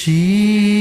Shiva.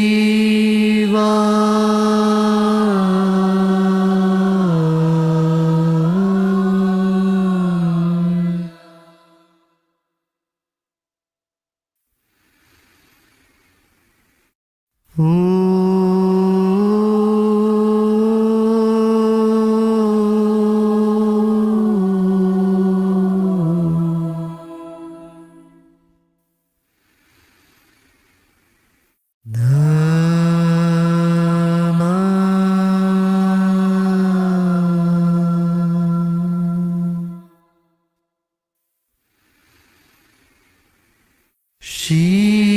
Shiva.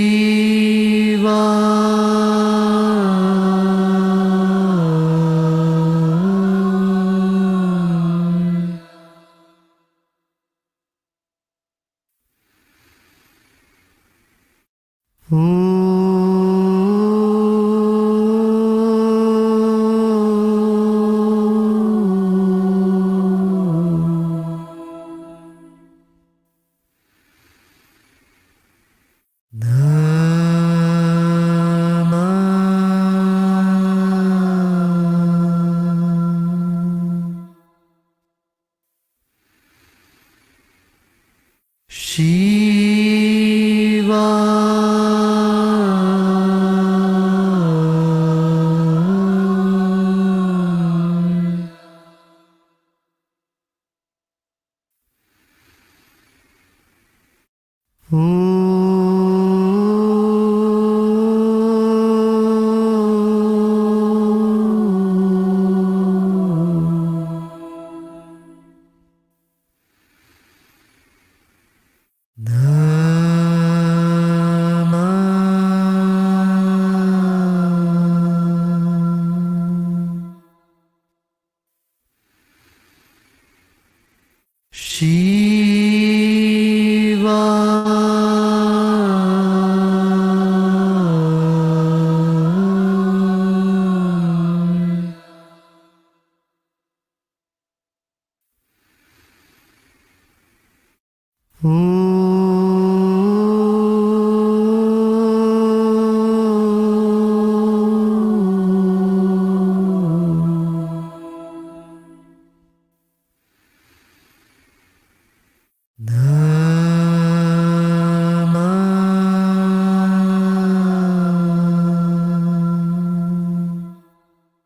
Shiva.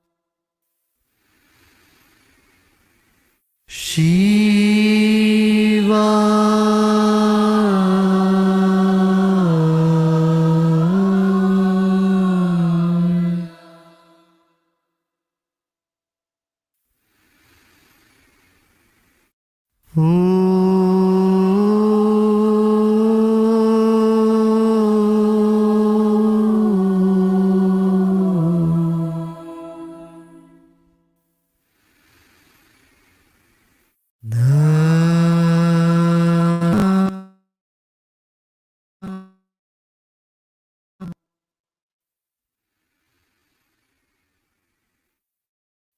Shiva. Shiva.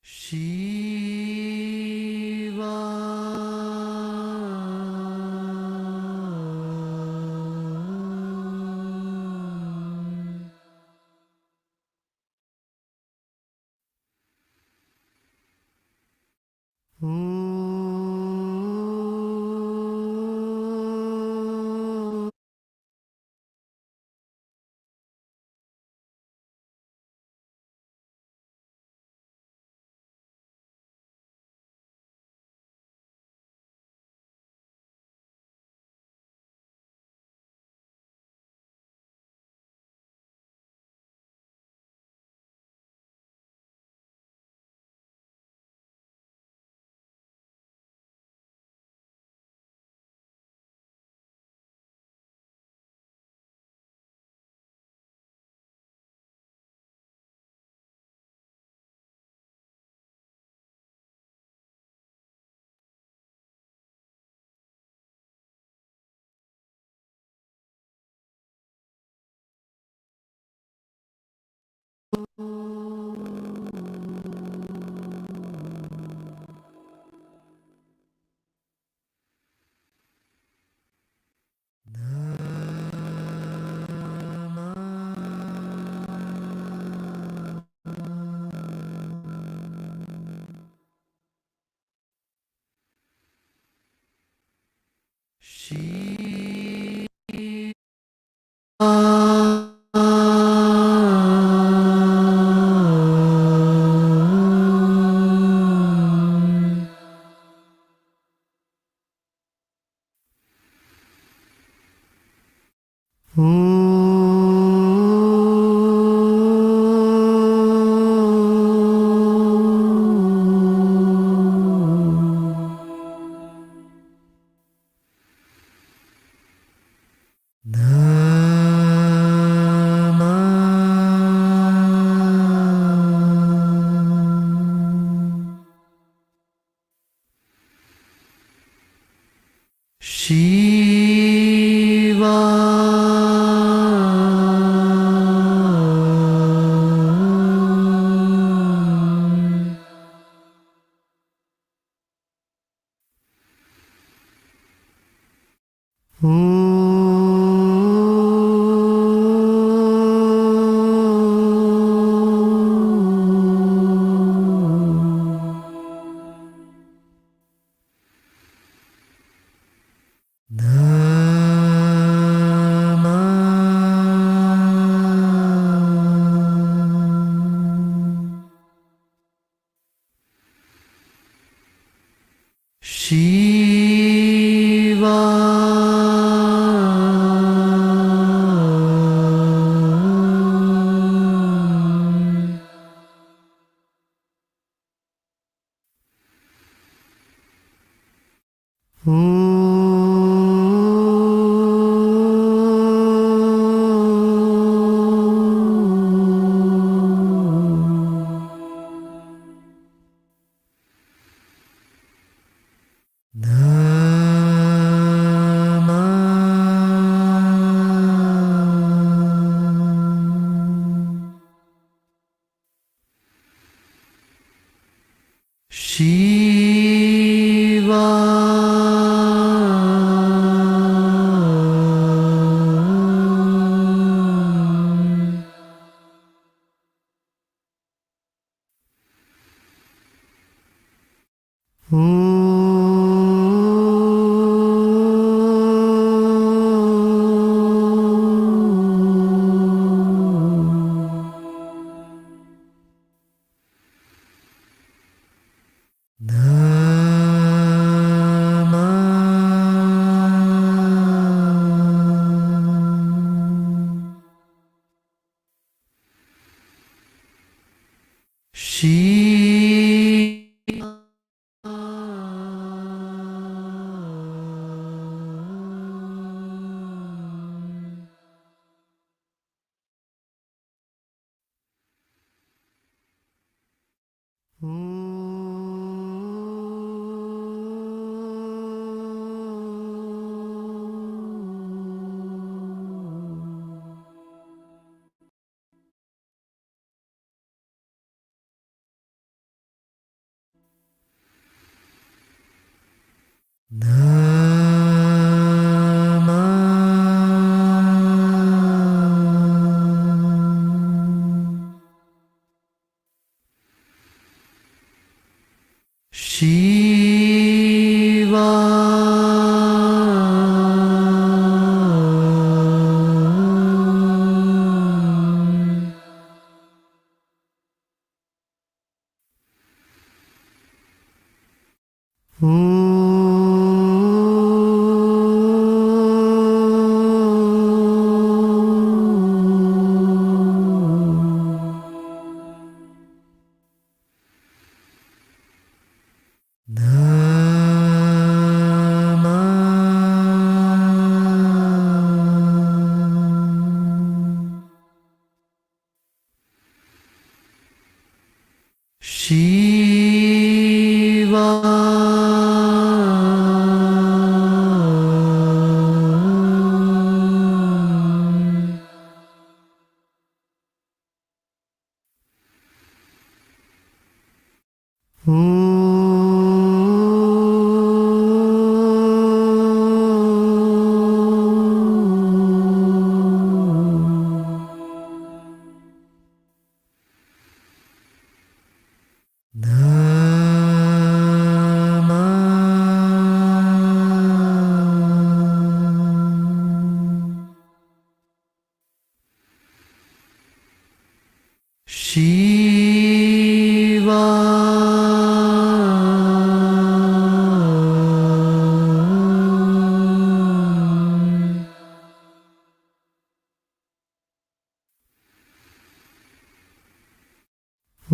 Shiva. Nam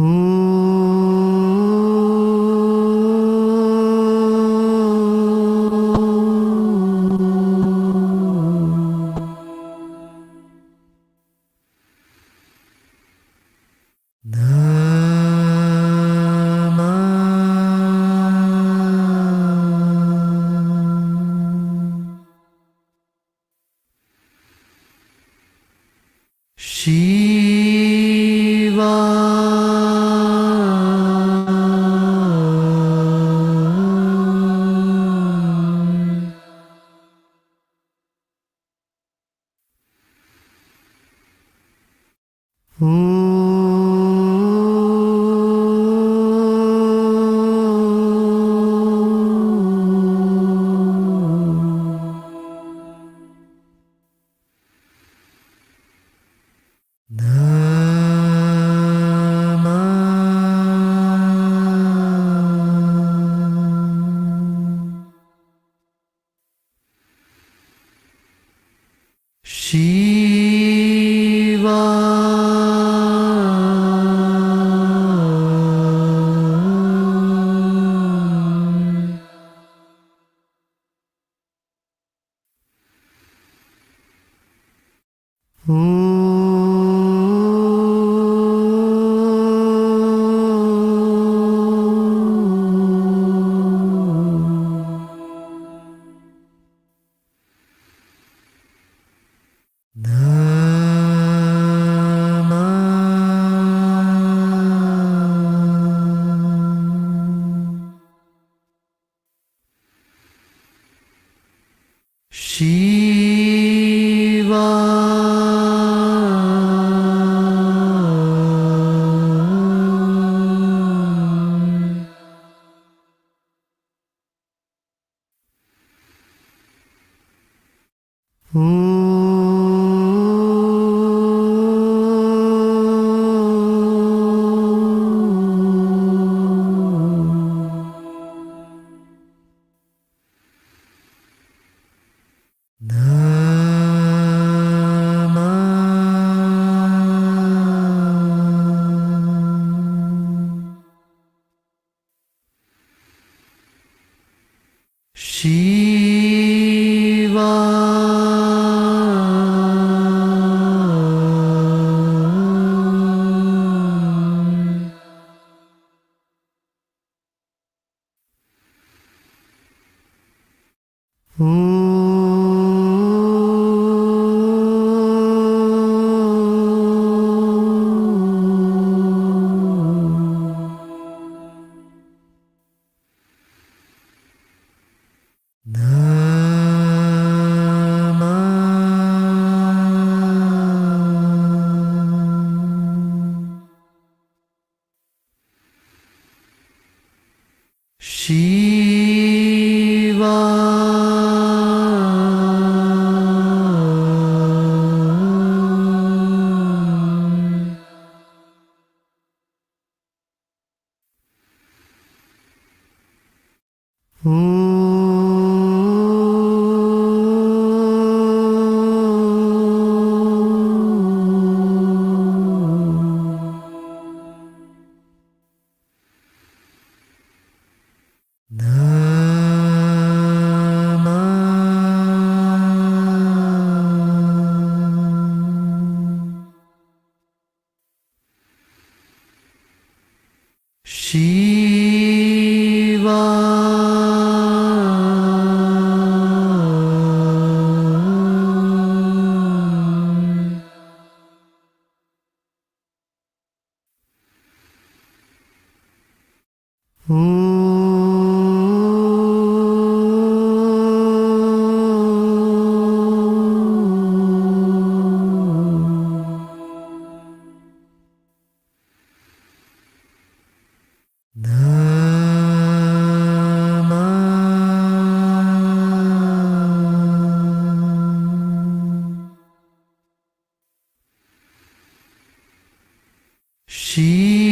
Shiva. Shiva. Shiva.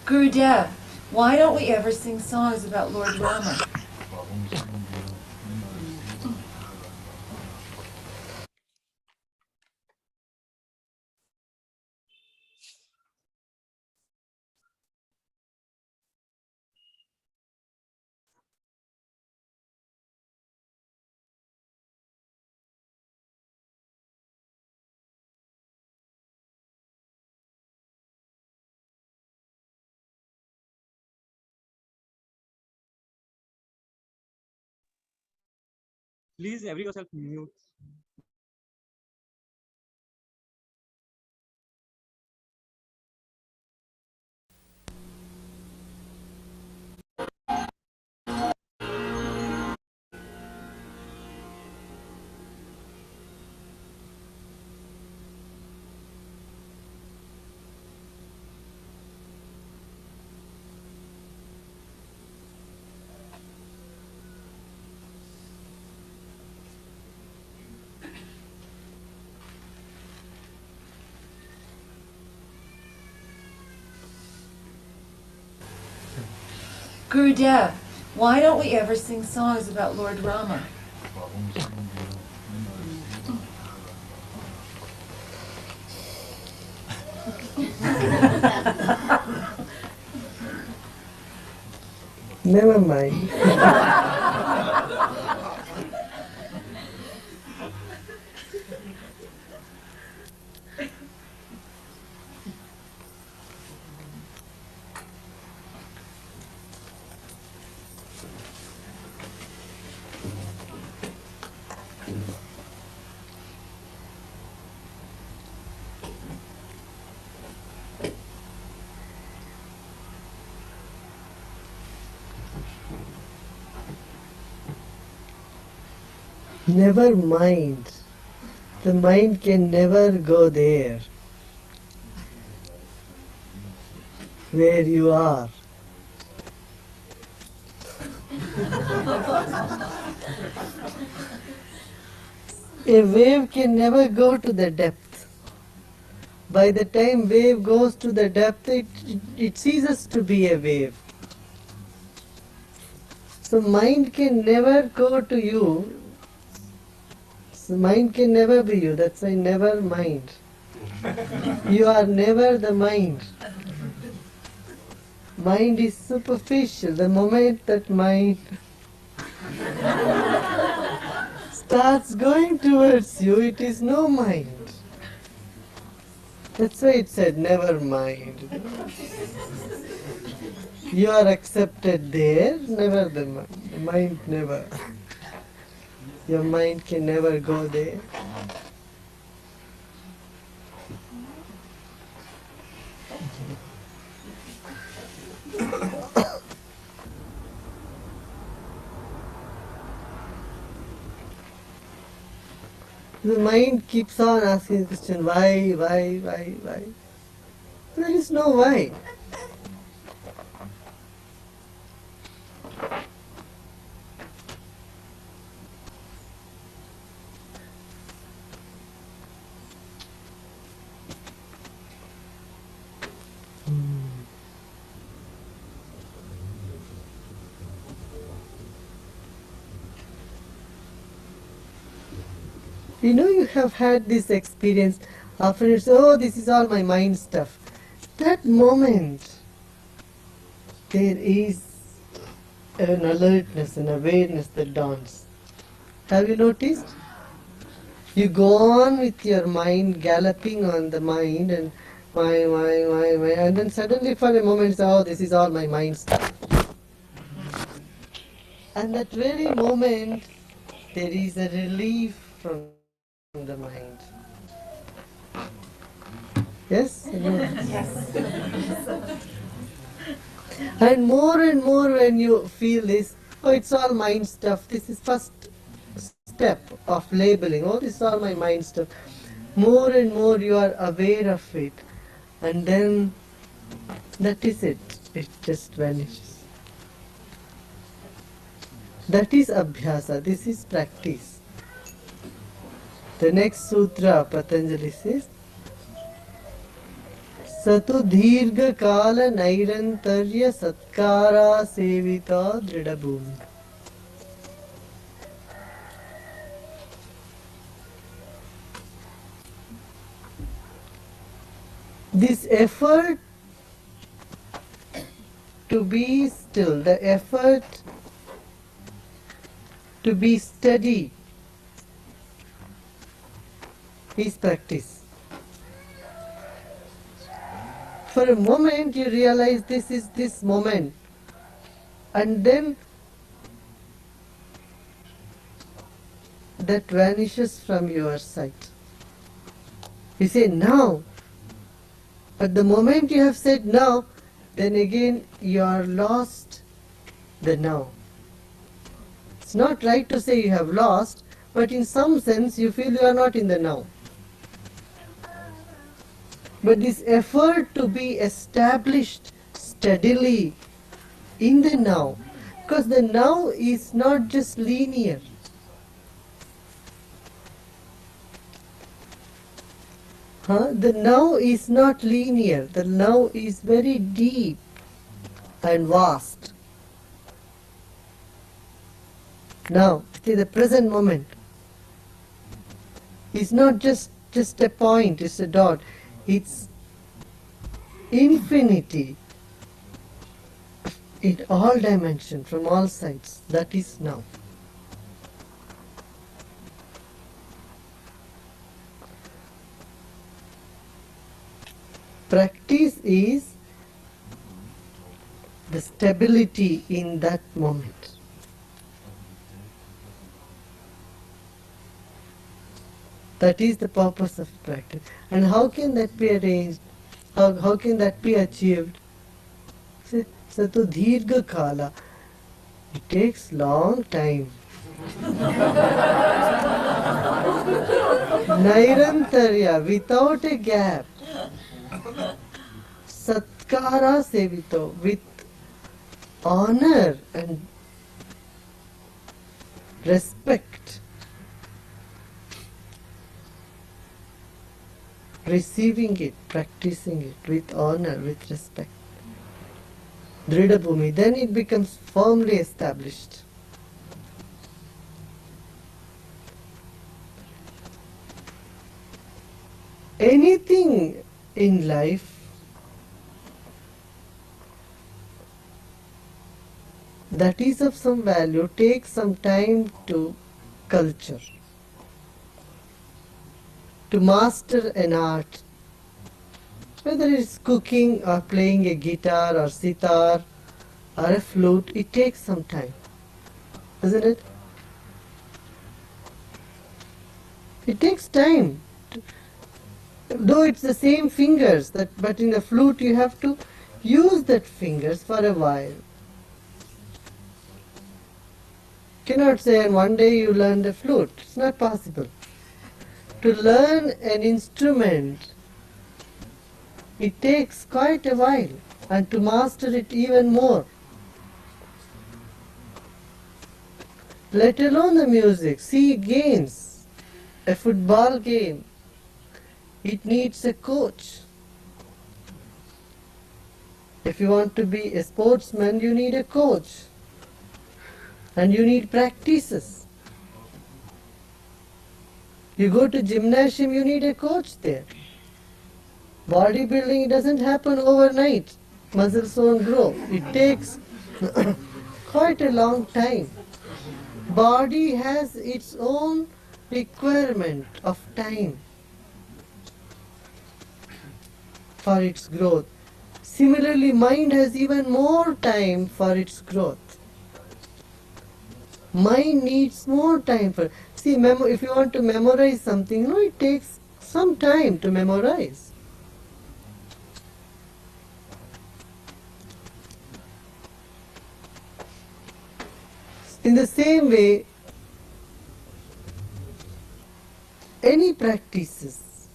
Gurudev, why don't we ever sing songs about Lord Rama? Please, every yourself mute. Gurudev, why don't we ever sing songs about Lord Rama? Never mind. Never mind. The mind can never go there where you are. A wave can never go to the depth. By the time wave goes to the depth, it ceases to be a wave. So mind can never go to you. So mind can never be you. That's why never mind. You are never the mind. Mind is superficial. The moment that mind starts going towards you, it is no mind. That's why it said never mind. You are accepted there, never the mind. The mind never. Your mind can never go there. The mind keeps on asking the question, why? There is no why. You know, you have had this experience. Often it's, oh, this is all my mind stuff. That moment, there is an alertness, an awareness that dawns. Have you noticed? You go on with your mind, galloping on the mind, and my, and then suddenly for a moment, it's, oh, this is all my mind stuff. And that very moment, there is a relief from the mind. Yes? Yes. And more when you feel this, oh, it's all mind stuff. This is first step of labeling. Oh, this is all my mind stuff. More and more you are aware of it. And then that is it. It just vanishes. That is abhyasa. This is practice. The next sutra, Patanjali says, Satu Dirgha Kala Nairantarya Satkara Sevita Dridabhumi. This effort to be still, the effort to be steady is practice. For a moment you realize this is this moment, and then that vanishes from your sight. You say now, but the moment you have said now, then again you are lost the now. It's not right to say you have lost, but in some sense you feel you are not in the now. But this effort to be established steadily in the now, because the now is not just linear. The now is not linear. The now is very deep and vast. Now, see, the present moment is not just a point, it's a dot. It's infinity in all dimensions, from all sides. That is now. Practice is the stability in that moment. That is the purpose of practice. And how can that be arranged? How can that be achieved? Satu Dirgha Kala. It takes long time. Nairantarya, without a gap. Satkara Sevito, with honor and respect. Receiving it, practicing it with honor, with respect. Dridabhumi, then it becomes firmly established. Anything in life that is of some value takes some time to culture, to master an art. Whether it's cooking or playing a guitar or sitar or a flute, it takes some time, isn't it? It takes time. Though it's the same fingers, but in the flute you have to use that fingers for a while. Cannot say and one day you learn the flute. It's not possible. To learn an instrument, it takes quite a while, and to master it even more. Let alone the music. See games, a football game. It needs a coach. If you want to be a sportsman, you need a coach. And you need practices. You go to gymnasium, you need a coach there. Bodybuilding doesn't happen overnight. Muscles won't grow. It takes quite a long time. Body has its own requirement of time for its growth. Similarly, mind has even more time for its growth. Mind needs more time for... See, if you want to memorize something, it takes some time to memorize. In the same way, any practices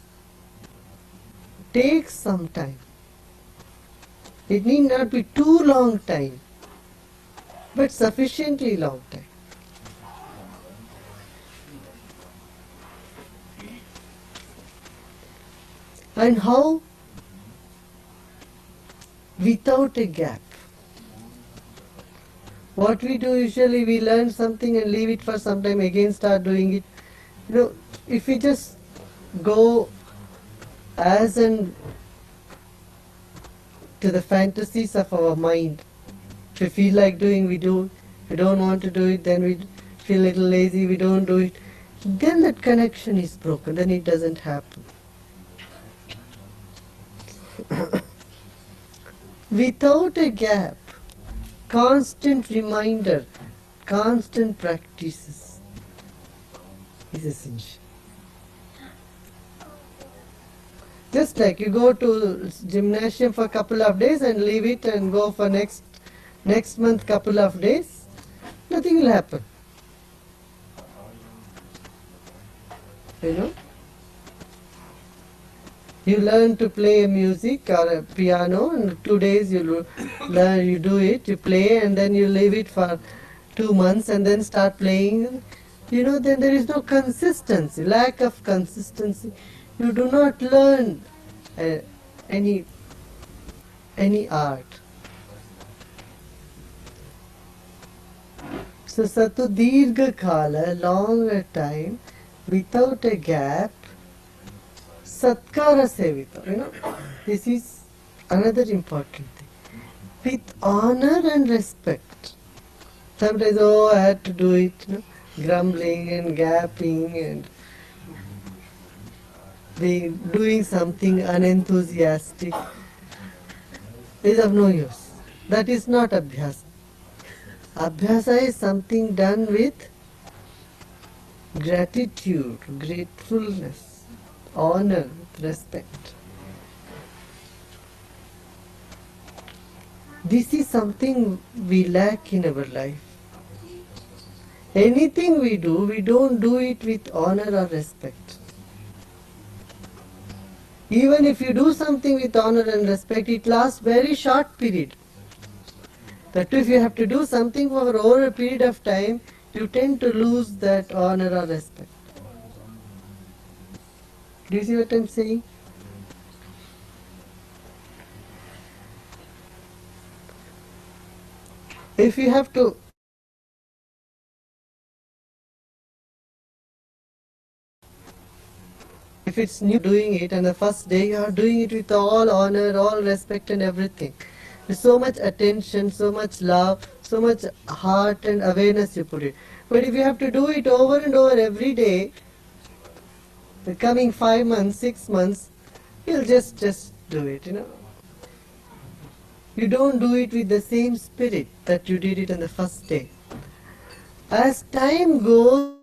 takes some time. It need not be too long time, but sufficiently long time. And how without a gap. What we do usually, we learn something and leave it for some time, again start doing it. If we just go as and to the fantasies of our mind, if we feel like doing, we do. If we don't want to do it, then we feel a little lazy, we don't do it. Then that connection is broken, then it doesn't happen. Without a gap, constant reminder, constant practices is essential. Just like you go to gymnasium for a couple of days and leave it and go for next month couple of days, nothing will happen. You learn to play music or a piano, and 2 days you learn, you do it, you play, and then you leave it for 2 months and then start playing. Then there is no consistency, lack of consistency. You do not learn any art. So Satu Dirgha Kala, longer time, without a gap, Satkara Sevita. This is another important thing. With honor and respect. Sometimes, I had to do it, grumbling and gapping and doing something unenthusiastic is of no use. That is not abhyasa. Abhyasa is something done with gratitude, gratefulness, honor, respect. This is something we lack in our life. Anything we do, we don't do it with honor or respect. Even if you do something with honor and respect, it lasts very short period. That if you have to do something for over a period of time, you tend to lose that honor or respect. Do you see what I'm saying? If you have to if it's new doing it and the first day you are doing it with all honor, all respect and everything, with so much attention, so much love, so much heart and awareness you put it. But if you have to do it over and over every day, the coming 5 months, 6 months, you'll just do it, You don't do it with the same spirit that you did it on the first day. As time goes,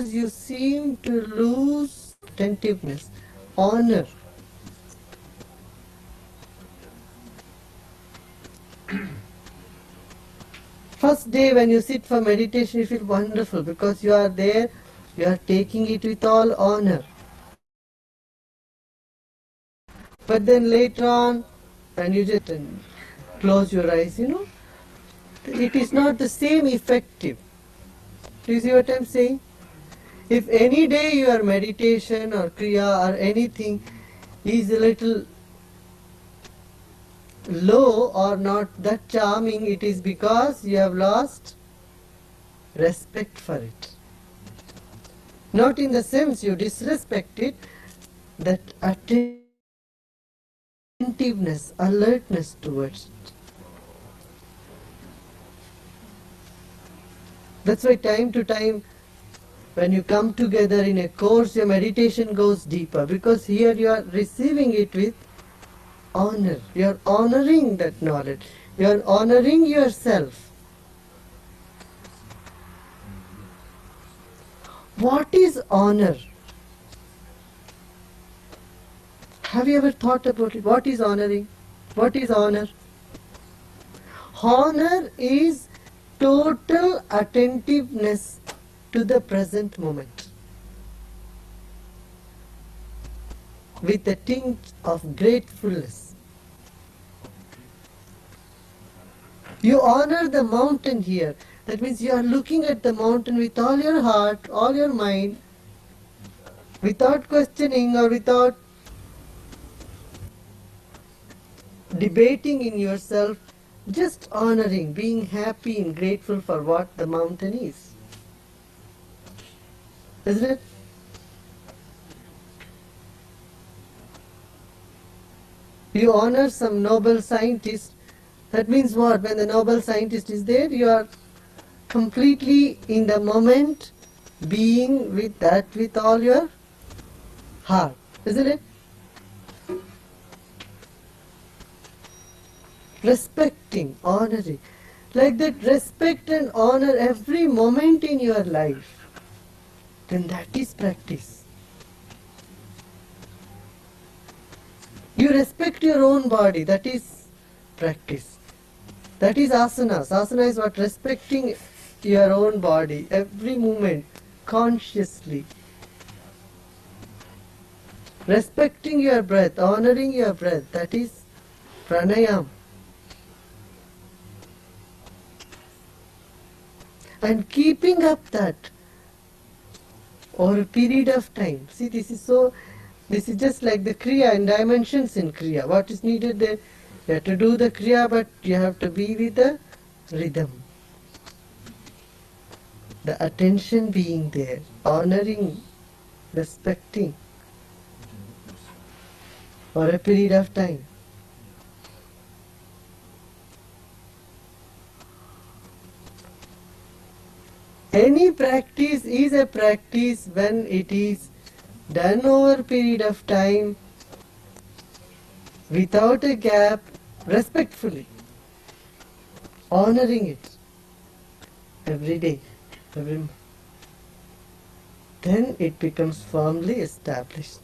you seem to lose attentiveness, honor. First day when you sit for meditation, you feel wonderful because you are there, you are taking it with all honor. But then later on, when you just close your eyes, it is not the same effective. Do you see what I'm saying? If any day your meditation or kriya or anything is a little low or not that charming, it is because you have lost respect for it. Not in the sense you disrespect it, that attentiveness, alertness towards it. That's why time to time, when you come together in a course, your meditation goes deeper, because here you are receiving it with honor. You are honoring that knowledge. You are honoring yourself. What is honor? Have you ever thought about it? What is honoring? What is honor? Honor is total attentiveness to the present moment, with a tinge of gratefulness. You honor the mountain here. That means you are looking at the mountain with all your heart, all your mind, without questioning or without debating in yourself, just honoring, being happy and grateful for what the mountain is. Isn't it? You honor some Nobel scientist, that means what? When the Nobel scientist is there, you are completely in the moment, being with that with all your heart, isn't it? Respecting, honoring, like that, respect and honor every moment in your life, then that is practice. You respect your own body, that is practice. That is asanas. Asana is what? Respecting your own body, every moment, consciously. Respecting your breath, honoring your breath, that is pranayam. And keeping up that over a period of time. See, this is just like the kriya and dimensions in kriya. What is needed there? You have to do the kriya, but you have to be with the rhythm. The attention being there, honoring, respecting for a period of time. Any practice is a practice when it is done over a period of time, without a gap, respectfully, honoring it every day, then it becomes firmly established.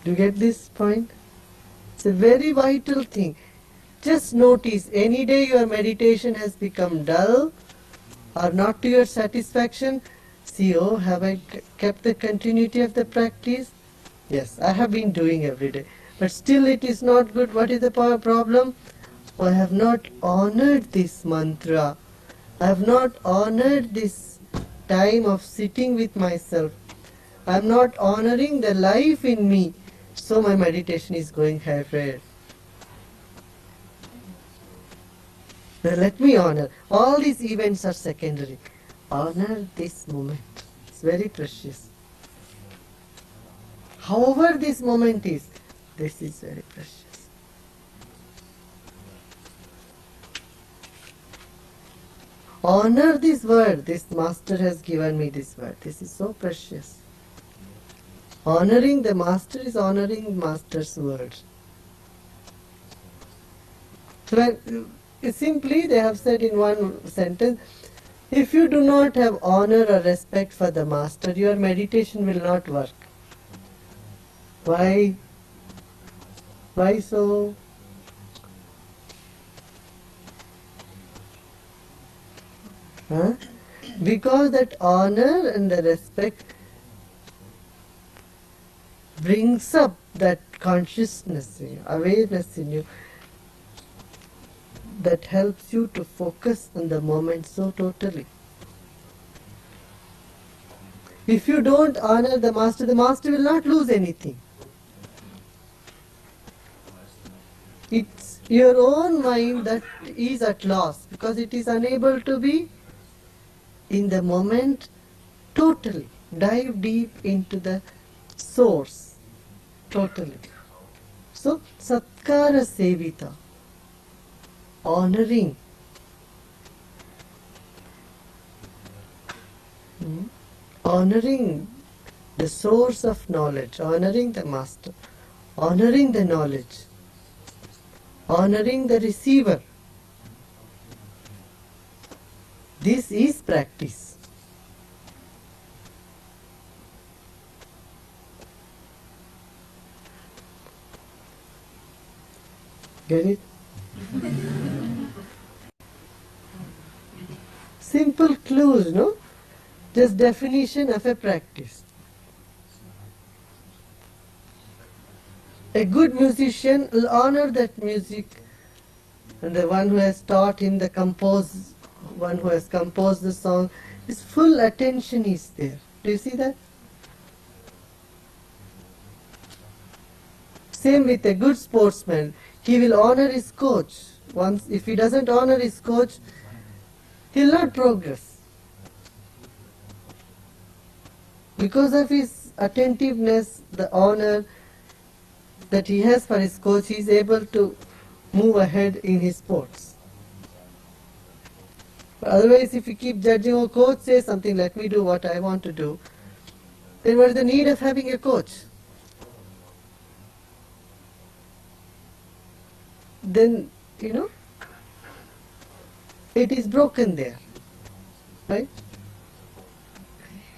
Do you get this point? It's a very vital thing. Just notice, any day your meditation has become dull or not to your satisfaction, see, oh, have I kept the continuity of the practice? Yes, I have been doing every day. But still it is not good. What is the problem? I have not honored this mantra. I have not honored this time of sitting with myself. I am not honoring the life in me. So my meditation is going haywire. Now let me honor. All these events are secondary. Honor this moment. It's very precious. However this moment is, this is very precious. Honor this word. This master has given me this word. This is so precious. Honoring the master is honoring master's word. So simply they have said in one sentence, if you do not have honor or respect for the master, your meditation will not work. Why? Why so? Huh? Because that honor and the respect brings up that consciousness in you, awareness in you, that helps you to focus on the moment so totally. If you don't honor the master will not lose anything. It's your own mind that is at loss because it is unable to be in the moment totally. Dive deep into the source totally. So, Satkara Sevita, honoring, honoring the source of knowledge, honoring the master, honoring the knowledge, honoring the receiver. This is practice. Get it? Simple clues, no? Just definition of a practice. A good musician will honor that music, and the one who has taught him one who has composed the song, his full attention is there. Do you see that? Same with a good sportsman. He will honor his coach. Once, if he doesn't honor his coach, he'll not progress. Because of his attentiveness, the honor that he has for his coach, he is able to move ahead in his sports. But otherwise, if you keep judging, oh, coach says something, let me do what I want to do, then what is the need of having a coach? Then, it is broken there. Right?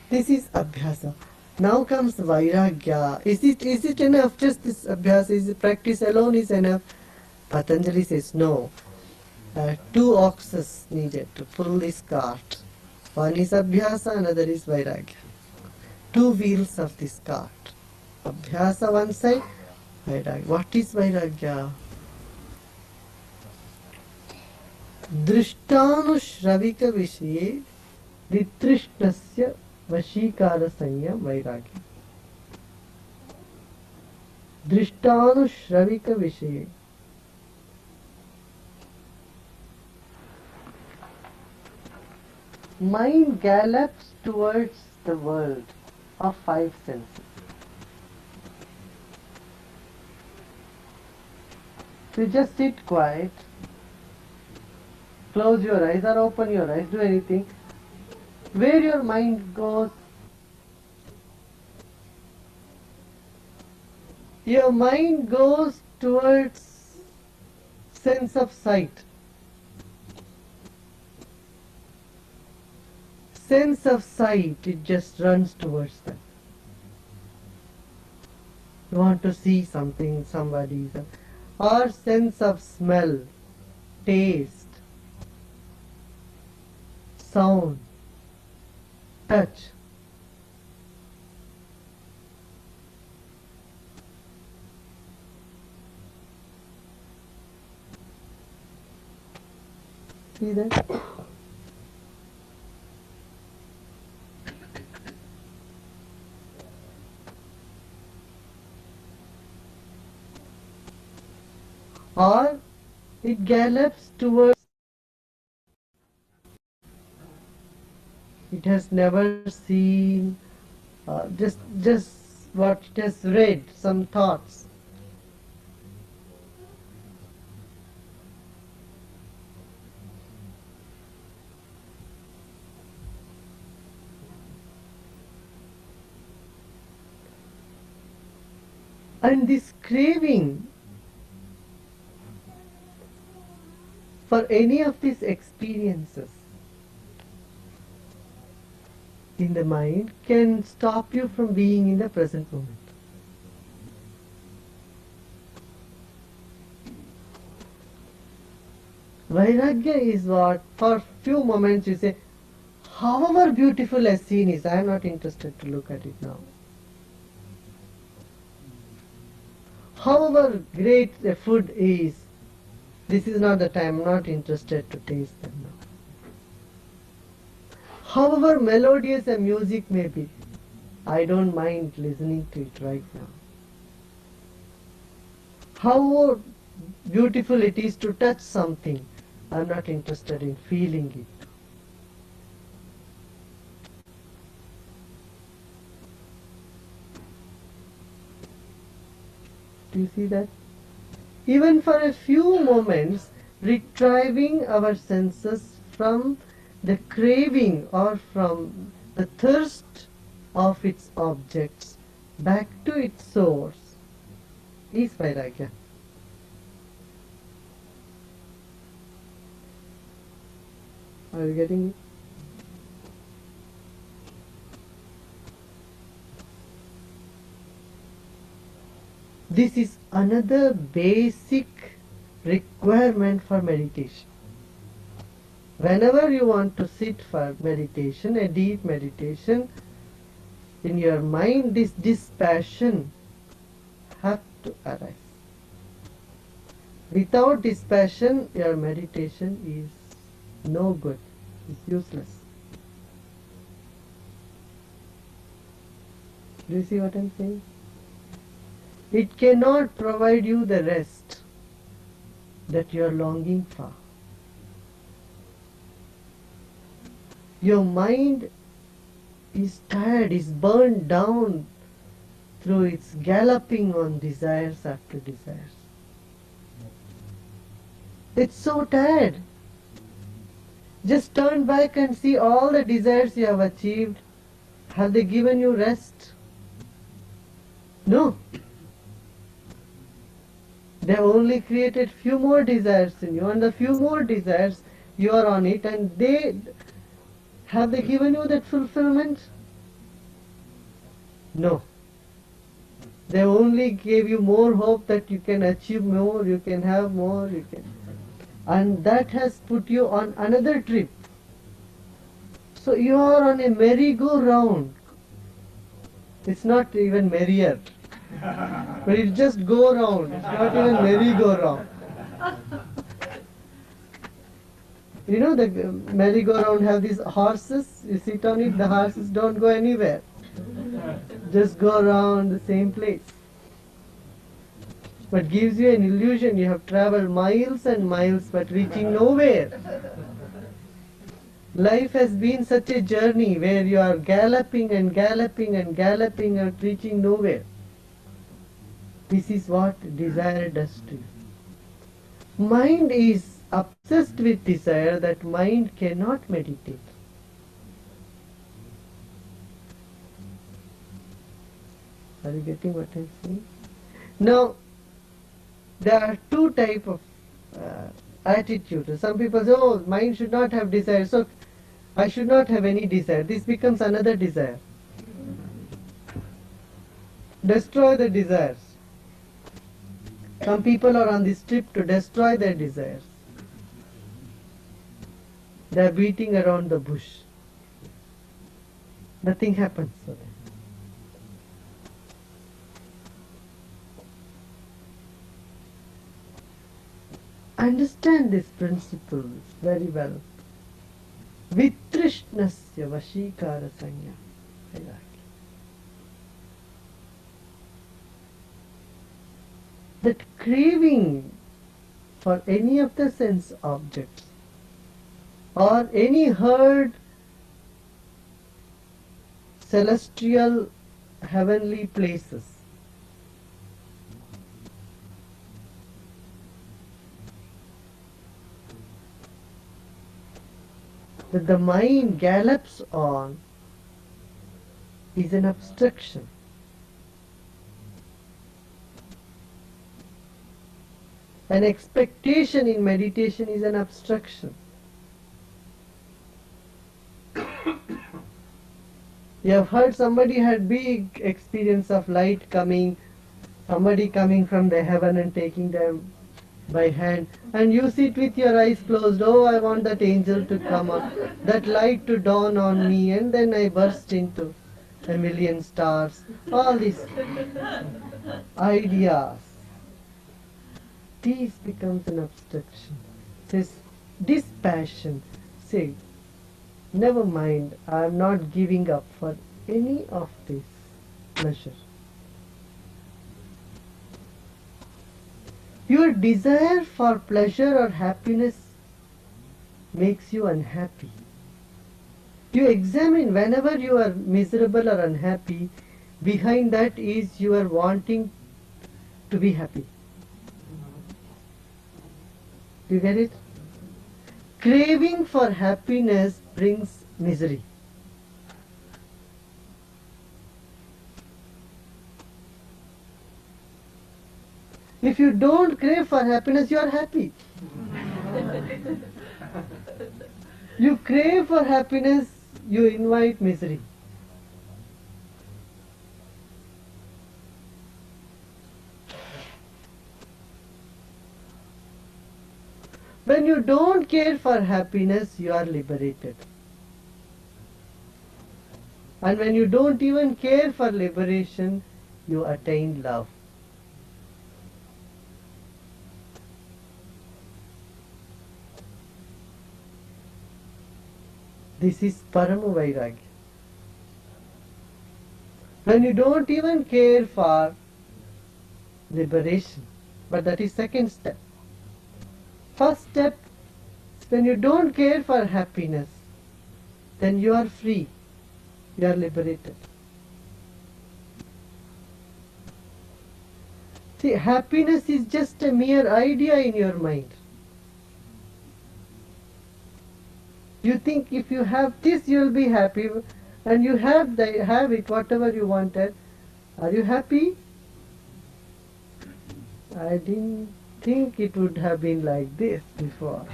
This is abhyasa. Now comes vairagya. Is it enough? Just this abhyasa, is it practice alone is enough? Patanjali says no. 2 oxes needed to pull this cart. One is abhyasa, another is vairagya. 2 wheels of this cart. Abhyasa one side, vairagya. What is vairagya? दृष्टानुश्रविक विषये वितृष्णस्य वशीकार संयम वैराग्य. दृष्टानुश्रविक विषये, mind gallops towards the world of 5 senses. You just sit quiet, close your eyes or open your eyes, do anything. Where your mind goes, your mind goes towards sense of sight. Sense of sight, it just runs towards that. You want to see something, somebody, or sense of smell, taste, sound, touch. See that? Or it gallops towards, it has never seen, just what it has read, some thoughts. And this craving for any of these experiences in the mind can stop you from being in the present moment. Vairagya is what, for few moments you say, however beautiful a scene is, I am not interested to look at it now. However great a food is, this is not the time, I am not interested to taste them now. However melodious a music may be, I don't mind listening to it right now. How beautiful it is to touch something, I am not interested in feeling it. Do you see that? Even for a few moments, retrieving our senses from the craving or from the thirst of its objects back to its source is vairagya. Are you getting it? This is another basic requirement for meditation. Whenever you want to sit for meditation, a deep meditation, in your mind this dispassion has to arise. Without dispassion, your meditation is no good, it's useless. Do you see what I am saying? It cannot provide you the rest that you are longing for. Your mind is tired, is burned down through its galloping on desires after desires. It's so tired. Just turn back and see all the desires you have achieved. Have they given you rest? No. They have only created few more desires in you, and the few more desires you are on it, and have they given you that fulfillment? No. They only gave you more hope that you can achieve more, you can have more, and that has put you on another trip. So you are on a merry-go-round. It's not even merrier. But it just go round. It's not even merry-go-round. You know the merry-go-round have these horses. You sit on it, the horses don't go anywhere. Just go around the same place. But gives you an illusion. You have traveled miles and miles but reaching nowhere. Life has been such a journey where you are galloping and galloping and galloping and reaching nowhere. This is what desire does to you. Mind is obsessed with desire that mind cannot meditate. Are you getting what I'm saying? Now, there are two types of attitudes. Some people say, oh, mind should not have desire, so I should not have any desire. This becomes another desire. Destroy the desires. Some people are on this trip to destroy their desires. They are beating around the bush. Nothing happens for them. Understand this principle very well. Vitrishnasya vashikara sanya. That craving for any of the sense objects or any heard celestial heavenly places that the mind gallops on is an obstruction. An expectation in meditation is an obstruction. You have heard somebody had big experience of light coming, somebody coming from the heaven and taking them by hand, and you sit with your eyes closed. Oh, I want that angel to come up, that light to dawn on me, and then I burst into a million stars. All these ideas. This becomes an obstruction. This dispassion. Say, never mind, I am not giving up for any of this pleasure. Your desire for pleasure or happiness makes you unhappy. You examine whenever you are miserable or unhappy, behind that is you are wanting to be happy. You get it? Craving for happiness brings misery. If you don't crave for happiness, you are happy. You crave for happiness, you invite misery. When you don't care for happiness, you are liberated. And when you don't even care for liberation, you attain love. This is Parama Vairagya. When you don't even care for liberation. But that is second step. First step is when you don't care for happiness, then you are free, you are liberated. See, happiness is just a mere idea in your mind. You think if you have this, you will be happy, and you have it, whatever you wanted. Are you happy? I didn't think it would have been like this before.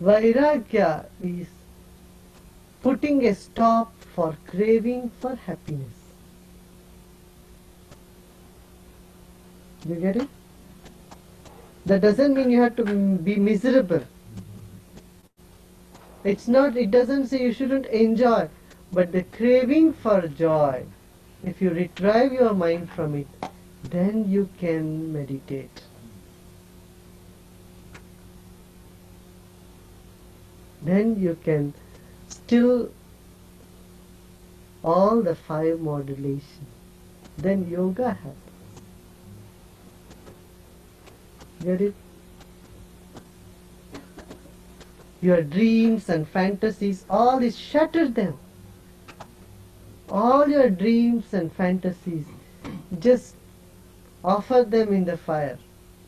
Vairagya is putting a stop for craving for happiness. You get it? That doesn't mean you have to be miserable. It doesn't say you shouldn't enjoy, but the craving for joy, if you retrieve your mind from it, then you can meditate. Then you can still all the 5 modulations. Then yoga happens. Get it? Your dreams and fantasies, all is shatter them. All your dreams and fantasies, just offer them in the fire.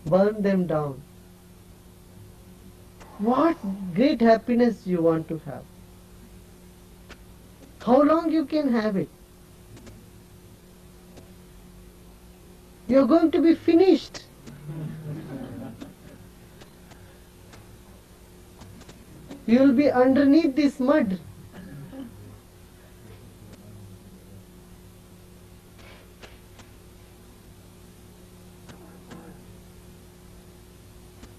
Burn them down. What great happiness you want to have. How long you can have it? You're going to be finished. You'll be underneath this mud.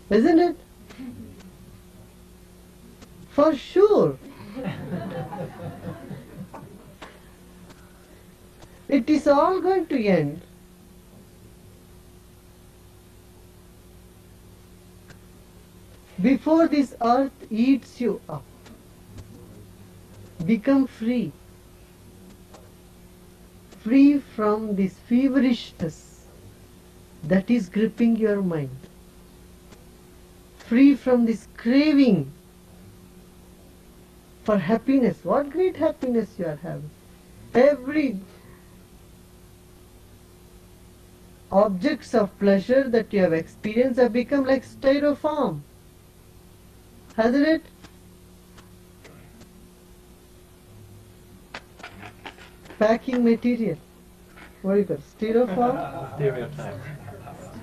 Isn't it? For sure. It is all going to end. Before this earth eats you up. Become free. Free from this feverishness that is gripping your mind. Free from this craving for happiness. What great happiness you are having. Every objects of pleasure that you have experienced have become like styrofoam. Hasn't it? Packing material. What do you call it? Styrofoam? Stereotype.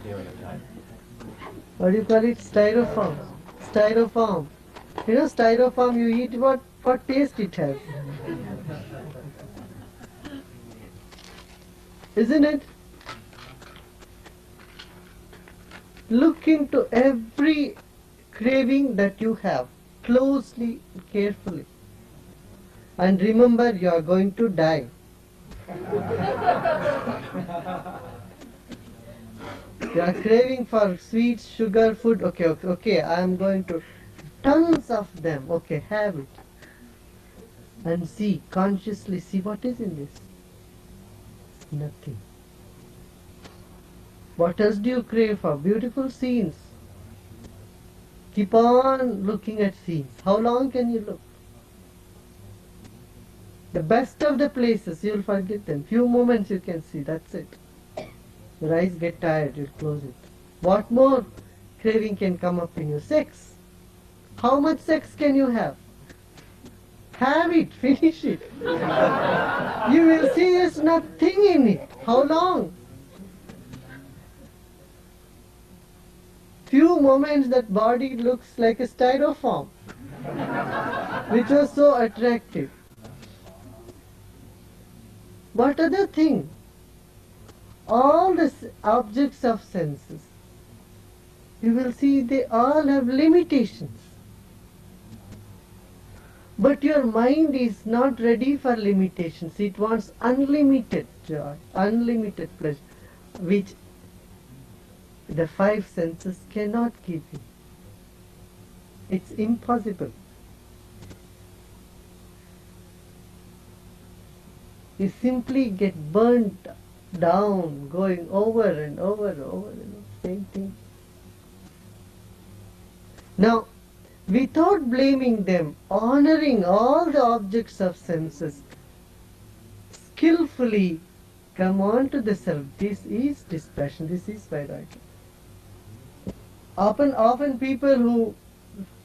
Stereotype. What do you call it? Styrofoam. Styrofoam. You know styrofoam, you eat what taste it has. Isn't it? Look into every craving that you have closely, carefully. And remember, you are going to die. You are craving for sweets, sugar, food. Okay, I am going to tons of them. Okay, have it. And see, consciously see what is in this. Nothing. What else do you crave for? Beautiful scenes. Keep on looking at scenes. How long can you look? The best of the places, you will forget them. Few moments you can see, that's it. Your eyes get tired, you close it. What more craving can come up in you? Sex. How much sex can you have? Have it, finish it. You will see there's nothing in it. How long? Few moments that body looks like a styrofoam, which was so attractive. What other thing? All the objects of senses, you will see they all have limitations. But your mind is not ready for limitations. It wants unlimited joy, unlimited pleasure, which the 5 senses cannot give you. It's impossible. You simply get burnt down, going over and over and over, same thing. Now, without blaming them, honoring all the objects of senses, skillfully come on to the self. This is dispassion, this is vairagya. Often people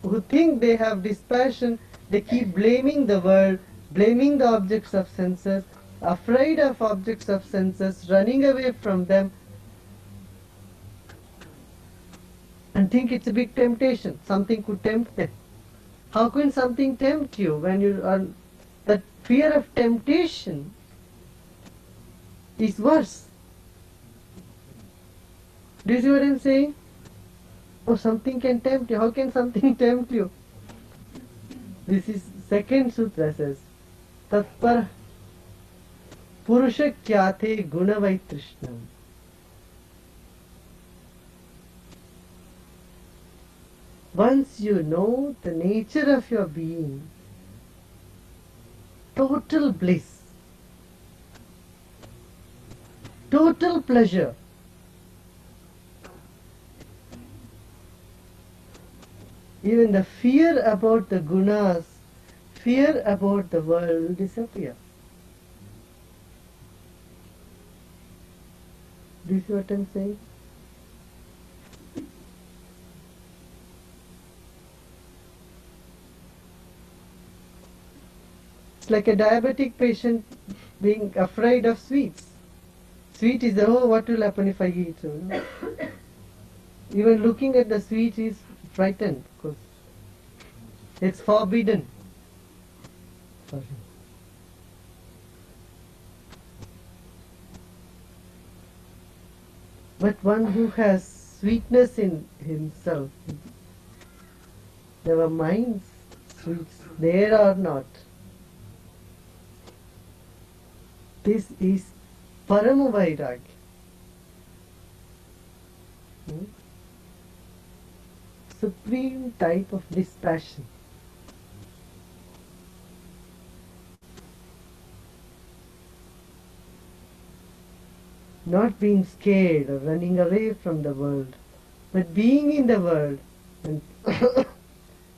who think they have dispassion, they keep blaming the world, blaming the objects of senses, afraid of objects of senses, running away from them, and think it's a big temptation. Something could tempt them. How can something tempt you when you are... That fear of temptation is worse. Do you see what I'm saying? Oh, something can tempt you. How can something tempt you? This is second sutra says, Tatpar Purusha Kyate Gunavai Trishnam. Once you know the nature of your being, total bliss, total pleasure, even the fear about the gunas, fear about the world will disappear. Do you see what I'm saying? It's like a diabetic patient being afraid of sweets. Sweet is, oh, what will happen if I eat? Even looking at the sweet is frightened because it's forbidden. Sorry. But one who has sweetness in himself, never minds sweets, there or not. This is Parama Vairagya. Supreme type of dispassion. Not being scared or running away from the world, but being in the world and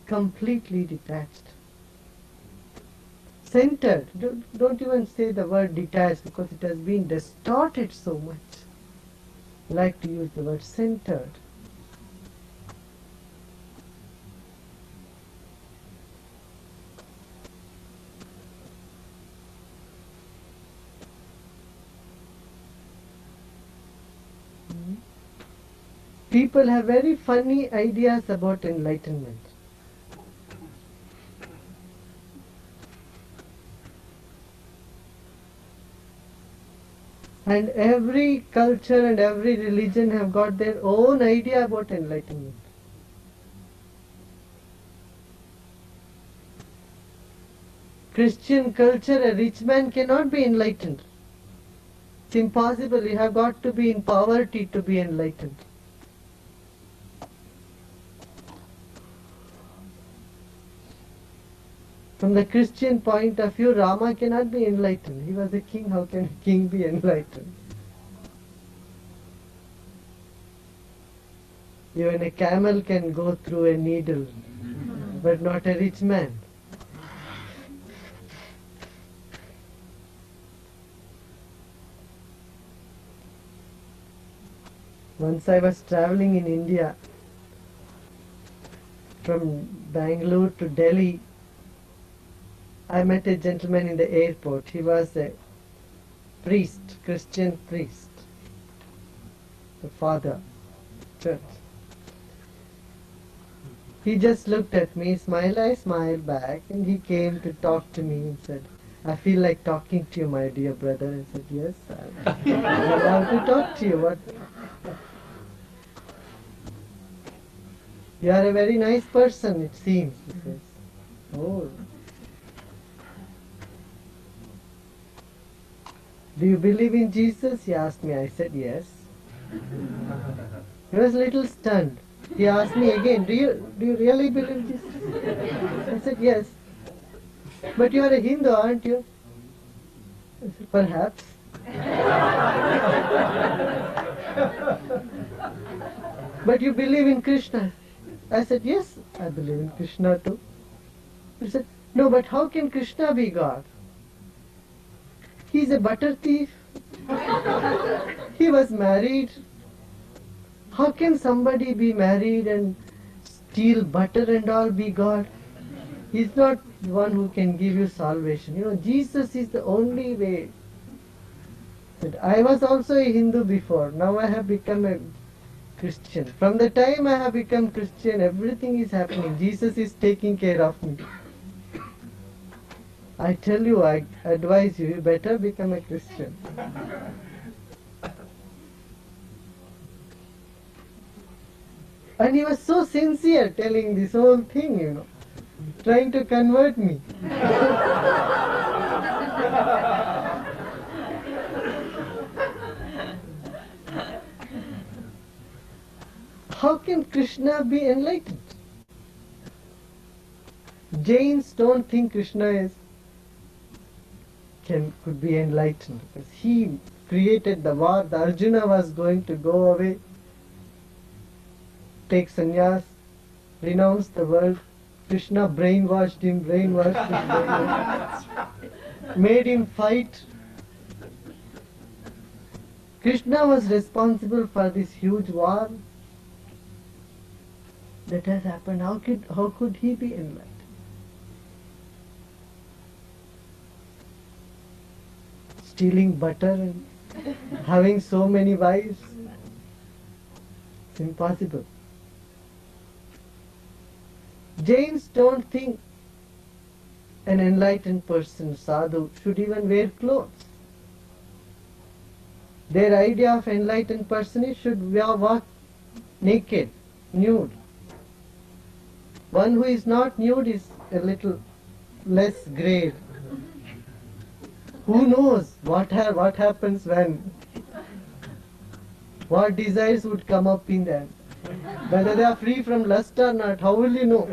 completely detached. Centered. Don't even say the word detached because it has been distorted so much. I like to use the word centered. People have very funny ideas about enlightenment. And every culture and every religion have got their own idea about enlightenment. Christian culture, a rich man cannot be enlightened. It's impossible. You have got to be in poverty to be enlightened. From the Christian point of view, Rama cannot be enlightened. He was a king. How can a king be enlightened? Even a camel can go through a needle, but not a rich man. Once I was traveling in India, from Bangalore to Delhi, I met a gentleman in the airport. He was a priest, Christian priest, the father, church. He just looked at me, smiled, I smiled back, and he came to talk to me and said, I feel like talking to you, my dear brother. I said, yes, I love to talk to you. What? You are a very nice person, it seems, he says. Oh. Do you believe in Jesus? He asked me. I said yes. He was a little stunned. He asked me again, do you really believe this? I said, yes. But you are a Hindu, aren't you? I said, perhaps. But you believe in Krishna? I said, yes, I believe in Krishna too. He said, no, but how can Krishna be God? He's a butter thief. He was married. How can somebody be married and steal butter and all be God? He's not the one who can give you salvation. You know, Jesus is the only way. I was also a Hindu before. Now I have become a Christian. From the time I have become Christian, everything is happening. Jesus is taking care of me. I tell you, I advise you, you better become a Christian. And he was so sincere telling this whole thing, you know, trying to convert me. How can Krishna be enlightened? Jains don't think Krishna could be enlightened because he created the war. The Arjuna was going to go away, take sannyas, renounce the world. Krishna brainwashed him, made him fight. Krishna was responsible for this huge war that has happened. How could he be enlightened? Stealing butter and having so many wives? It's impossible. Jains don't think an enlightened person, sadhu, should even wear clothes. Their idea of enlightened person is should walk naked, nude. One who is not nude is a little less grave. Who knows what happens when? What desires would come up in them? Whether they are free from lust or not, how will you know?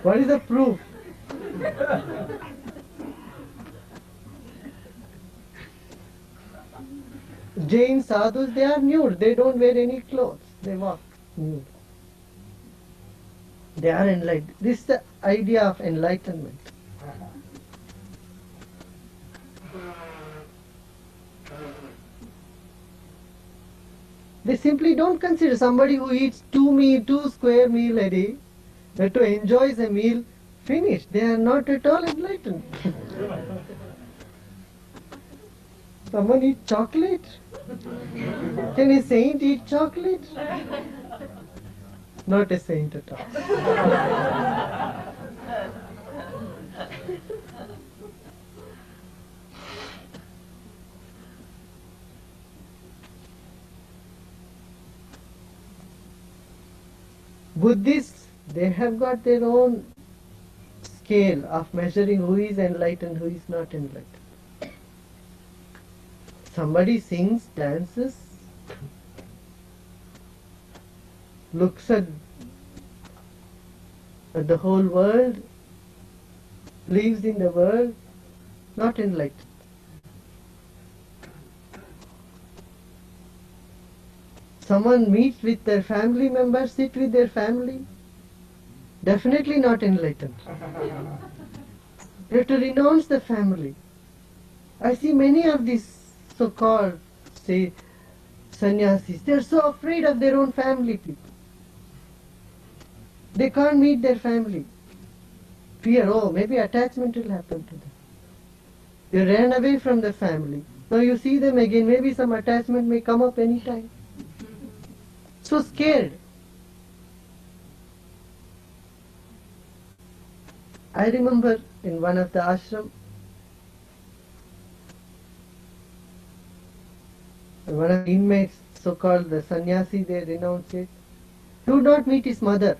What is the proof? Jain sadhus, they are nude. They don't wear any clothes. They walk nude. They are enlightened. This is the idea of enlightenment. They simply don't consider somebody who eats two square meal a day, that to enjoy the meal finished. They are not at all enlightened. Someone eat chocolate? Can a saint eat chocolate? Not a saint at all. Buddhists, they have got their own scale of measuring who is enlightened, who is not enlightened. Somebody sings, dances, looks at the whole world, lives in the world, not enlightened. Someone meets with their family members, sit with their family, definitely not enlightened. You have to renounce the family. I see many of these so-called, say, sannyasis, they are so afraid of their own family people. They can't meet their family. Fear, oh, maybe attachment will happen to them. They ran away from the family. Now you see them again, maybe some attachment may come up any time. So scared. I remember in one of the ashram, one of the inmates, so-called the sannyasi, they renounced it. He would not meet his mother.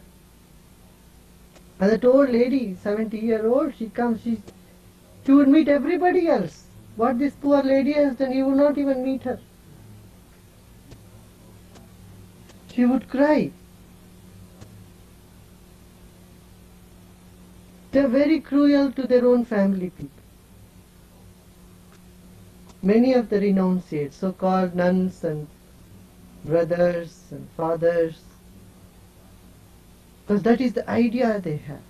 And that old lady, 70-year-old, she comes, she would meet everybody else. What this poor lady has done, he would not even meet her. He would cry. They are very cruel to their own family people. Many of the renunciates, so-called nuns and brothers and fathers, because that is the idea they have.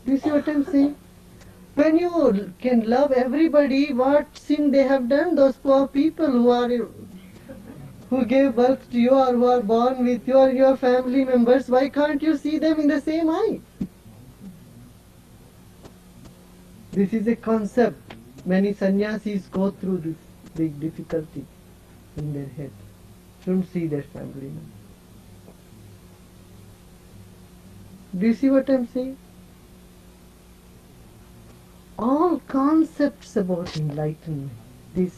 Do you see what I'm saying? When you can love everybody, what sin they have done, those poor people who gave birth to you or who are born with you or your family members, why can't you see them in the same eye? This is a concept. Many sannyasis go through this big difficulty in their head. Shouldn't see their family members. Do you see what I'm saying? All concepts about enlightenment, this.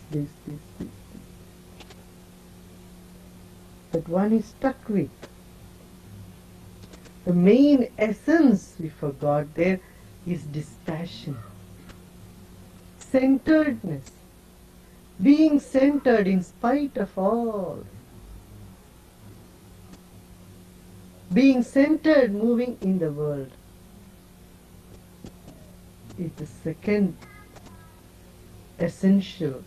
That one is stuck with. The main essence we forgot there is dispassion, centeredness, being centered in spite of all, being centered, moving in the world. Is the second essential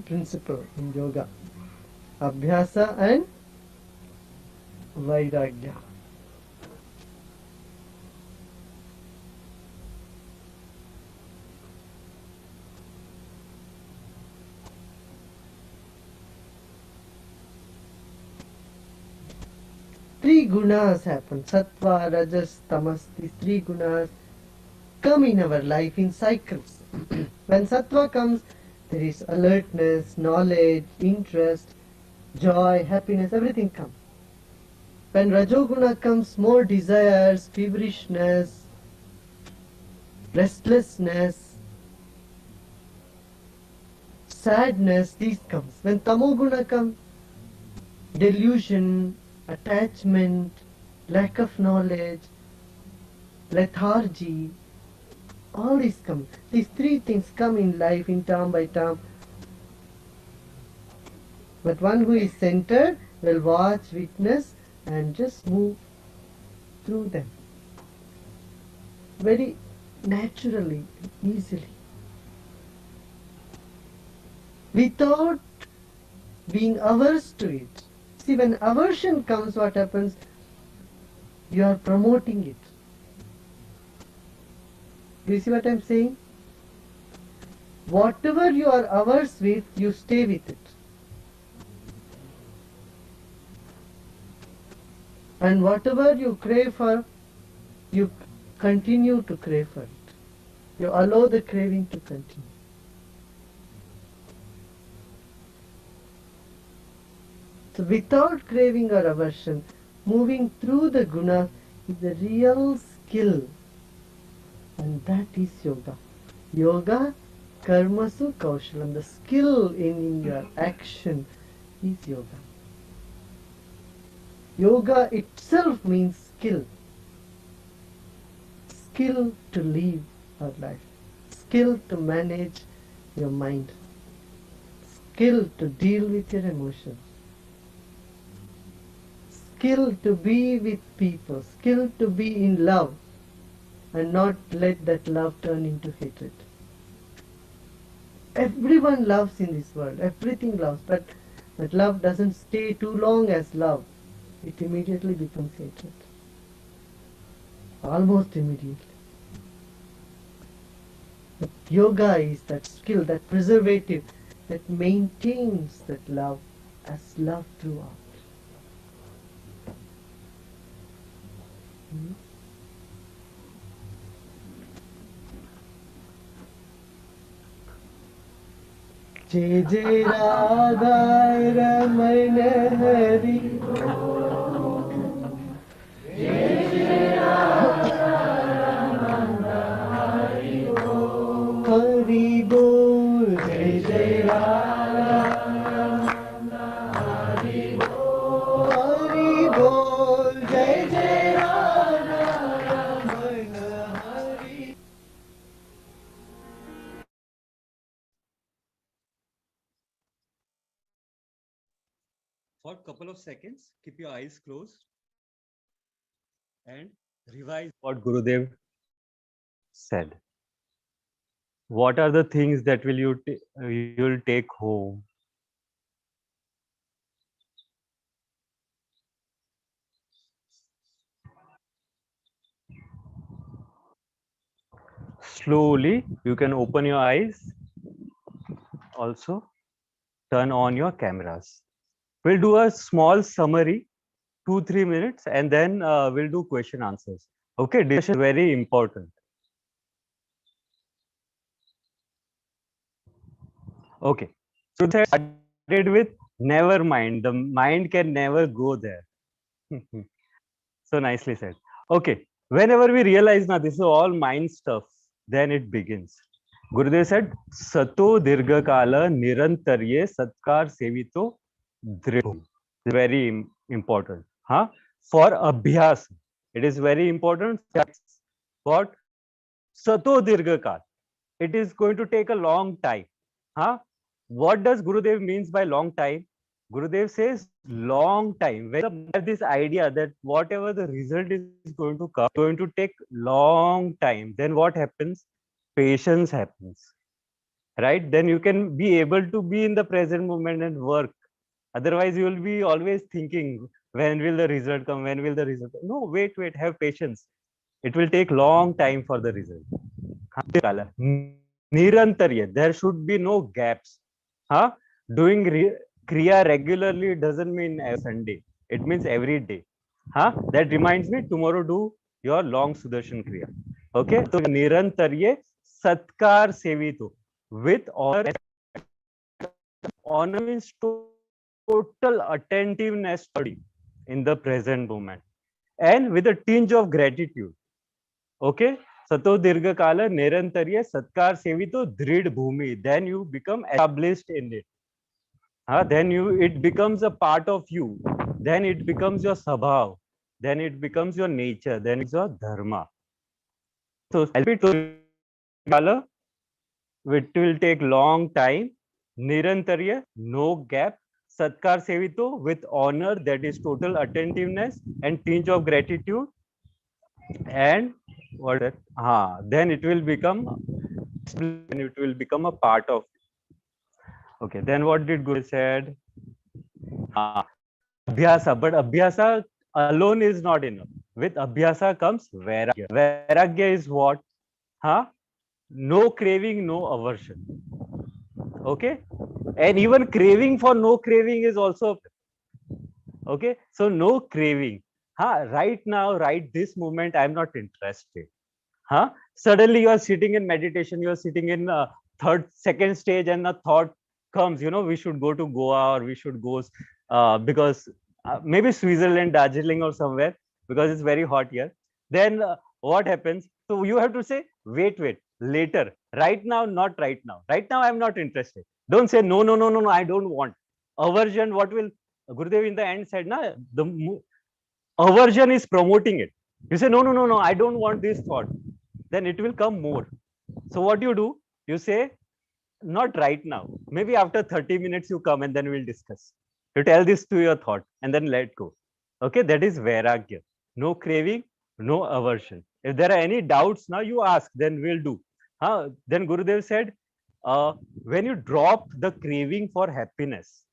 principle in yoga. Abhyasa and Vairagya. Three gunas happen. Sattva, Rajas, Tamas. These three gunas come in our life in cycles. When Sattva comes, there is alertness, knowledge, interest, joy, happiness, everything comes. When Rajoguna comes, more desires, feverishness, restlessness, sadness, these comes. When Tamoguna comes, delusion, attachment, lack of knowledge, lethargy, all these come. These three things come in life in term by term. But one who is centered will watch, witness and just move through them. Very naturally, easily. Without being averse to it. See, when aversion comes, what happens? You are promoting it. Do you see what I am saying? Whatever you are averse with, you stay with it. And whatever you crave for, you continue to crave for it. You allow the craving to continue. So without craving or aversion, moving through the gunas is a real skill. And that is yoga. Yoga, karmasu kaushalam. The skill in your action is yoga. Yoga itself means skill. Skill to live our life. Skill to manage your mind. Skill to deal with your emotions. Skill to be with people. Skill to be in love and not let that love turn into hatred. Everyone loves in this world. Everything loves. But love doesn't stay too long as love. It immediately becomes hatred. Almost immediately. But yoga is that skill, that preservative, that maintains that love as love throughout. Jai Jai Radha Ramana Hari couple of seconds, keep your eyes closed and revise what Gurudev said. What are the things that you'll take home? Slowly, you can open your eyes. Also, turn on your cameras. We'll do a small summary, 2-3 minutes, and then we'll do question answers. Okay, discussion is very important. Okay, so they started with never mind. The mind can never go there. So nicely said. Okay, whenever we realize now this is all mind stuff, then it begins. Gurudev said, Sato Dirgha Kala Nirantarye Satkar Sevito Dhribhu. Very important. Huh? For Abhyas, it is very important. What? Sato Dirgha Kala. It is going to take a long time. Huh? What does Gurudev means by long time? Gurudev says long time. When you have this idea that whatever the result is going to come, going to take long time, then what happens? Patience happens, right? Then you can be able to be in the present moment and work. Otherwise, you will be always thinking, when will the result come? When will the result come? No, wait, have patience. It will take long time for the result. Nirantarya, there should be no gaps. Huh? Doing Kriya regularly doesn't mean every Sunday. It means every day. Huh? That reminds me, tomorrow do your long Sudarshan Kriya. Okay? So Nirantarya Satkar Sevito. With honor. Honor means total attentiveness in the present moment. And with a tinge of gratitude. Okay? Sato Dirgha Kala Nirantarya Satkar Sevito Drid Bhumi. Then you become established in it. Then it becomes a part of you. Then it becomes your sabhav. Then it becomes your nature. Then it's your dharma. So Kala, it will take long time. Nirantarya, no gap. Satkar Sevito, with honor, that is total attentiveness and tinge of gratitude. And what that? Then it will become a part of. Okay, then what did Guru said? Abhyasa, but Abhyasa alone is not enough. With Abhyasa comes Vairagya. Vairagya is what? No craving, no aversion. Okay, and even craving for no craving is also okay. So no craving. Right now, right this moment, I'm not interested. Suddenly you are sitting in meditation, you are sitting in second stage, and a thought comes, we should go to Goa, or we should go because maybe Switzerland, Darjeeling, or somewhere, because it's very hot here. Then what happens? So you have to say, wait, later. Right now, not right now. Right now, I'm not interested. Don't say no, I don't want. Aversion, what will Gurudev in the end said, the aversion is promoting it. You say, no, I don't want this thought. Then it will come more. So what do? You say, not right now. Maybe after 30 minutes you come and then we'll discuss. You tell this to your thought and then let go. Okay, that is Vairagya. No craving, no aversion. If there are any doubts, now you ask, then we'll do. Then Gurudev said, when you drop the craving for happiness,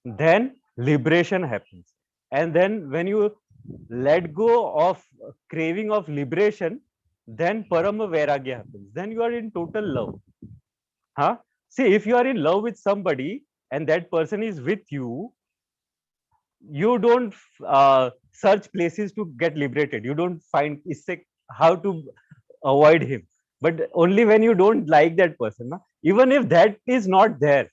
then liberation happens. And then when you let go of craving of liberation, then Parama Vairagya happens. Then you are in total love. See, if you are in love with somebody and that person is with you, you don't search places to get liberated. You don't find how to avoid him. But only when you don't like that person. Even if that is not there,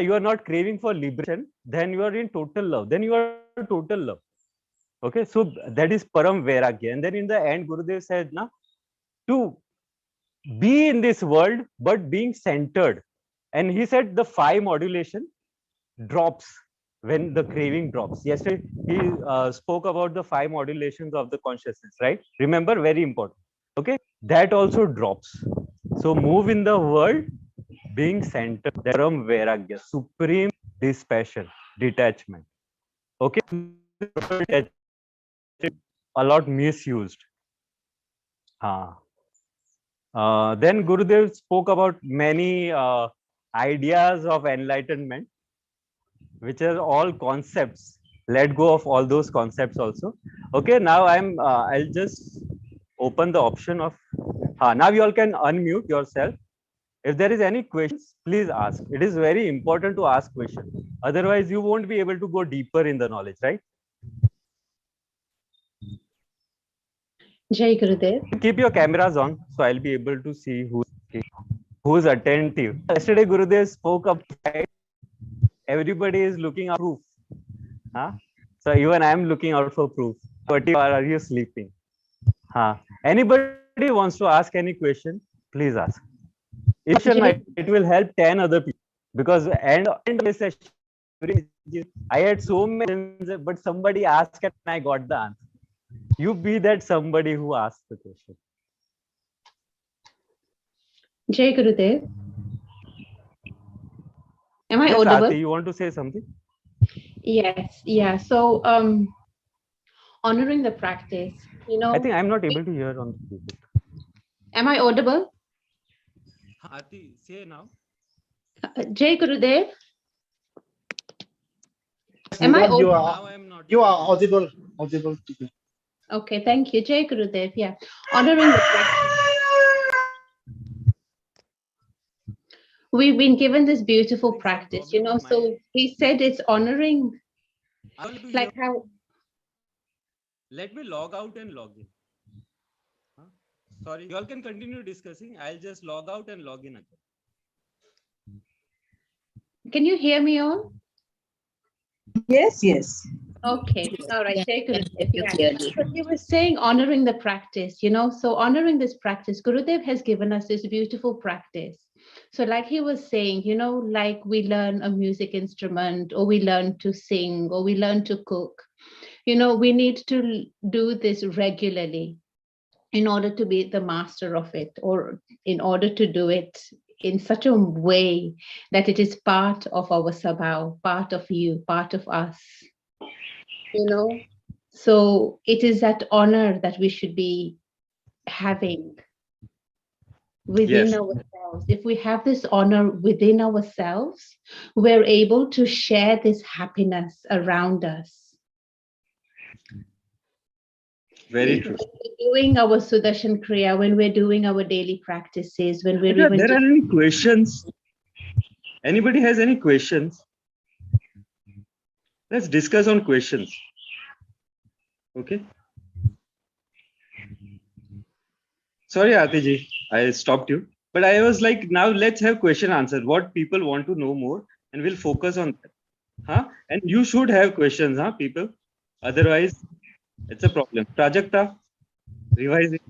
you are not craving for liberation, then you are in total love. Then you are total love. Okay, so that is Param Vairagya. And then in the end, Gurudev said, to be in this world, but being centered. And he said the 5 modulation drops when the craving drops. Yesterday, he spoke about the 5 modulations of the consciousness, right? Remember, very important. Okay, that also drops. So move in the world, being centered from Vairagya, supreme dispassion, detachment. Okay, a lot misused. Then Gurudev spoke about many ideas of enlightenment, which are all concepts. Let go of all those concepts also. Okay, now I'll just open the option of now you all can unmute yourself. If there is any questions, please ask. It is very important to ask questions. Otherwise, you won't be able to go deeper in the knowledge, right? Jai Gurudev. Keep your cameras on, so I'll be able to see who's attentive. Yesterday, Gurudev spoke up. Everybody is looking out for proof. Huh? So even I am looking out for proof. But are you sleeping? Anybody wants to ask any question? Please ask. It will help 10 other people, because end this session, I had so many, but somebody asked and I got the answer. You be that somebody who asked the question. Jai Gurudev. Am I Yes, audible? Aarti, you want to say something? Yes, yeah. So honoring the practice, I think I'm not able to hear on the keyboard. Am I audible? Aarti, say now. Jai Gurudev. Am I audible? Now I'm not. You are audible. Audible. Okay, thank you. Jai Gurudev. Yeah. Honoring the practice. We've been given this beautiful practice, so he said it's honoring, like how. Let me log out and log in. Sorry, you all can continue discussing. I'll just log out and log in again. Can you hear me all? Yes, yes. Okay, all right. Yeah, Jai Gurudev. you Yeah. clearly. So he was saying honoring the practice, so honoring this practice, Gurudev has given us this beautiful practice. So like he was saying, like we learn a music instrument, or we learn to sing, or we learn to cook, we need to do this regularly in order to be the master of it, or in order to do it in such a way that it is part of our sabhav, part of you, part of us. So it is that honor that we should be having within ourselves. If we have this honor within ourselves, we're able to share this happiness around us. Very true. When we're doing our Sudarshan Kriya, when we're doing our daily practices, when we're If there are any questions, anybody has any questions? Let's discuss on questions. Okay. Sorry, Aarti, I stopped you. But I was like, now let's have question answer. What people want to know more, and we'll focus on that. And you should have questions, people. Otherwise, it's a problem. Prajakta, revise it.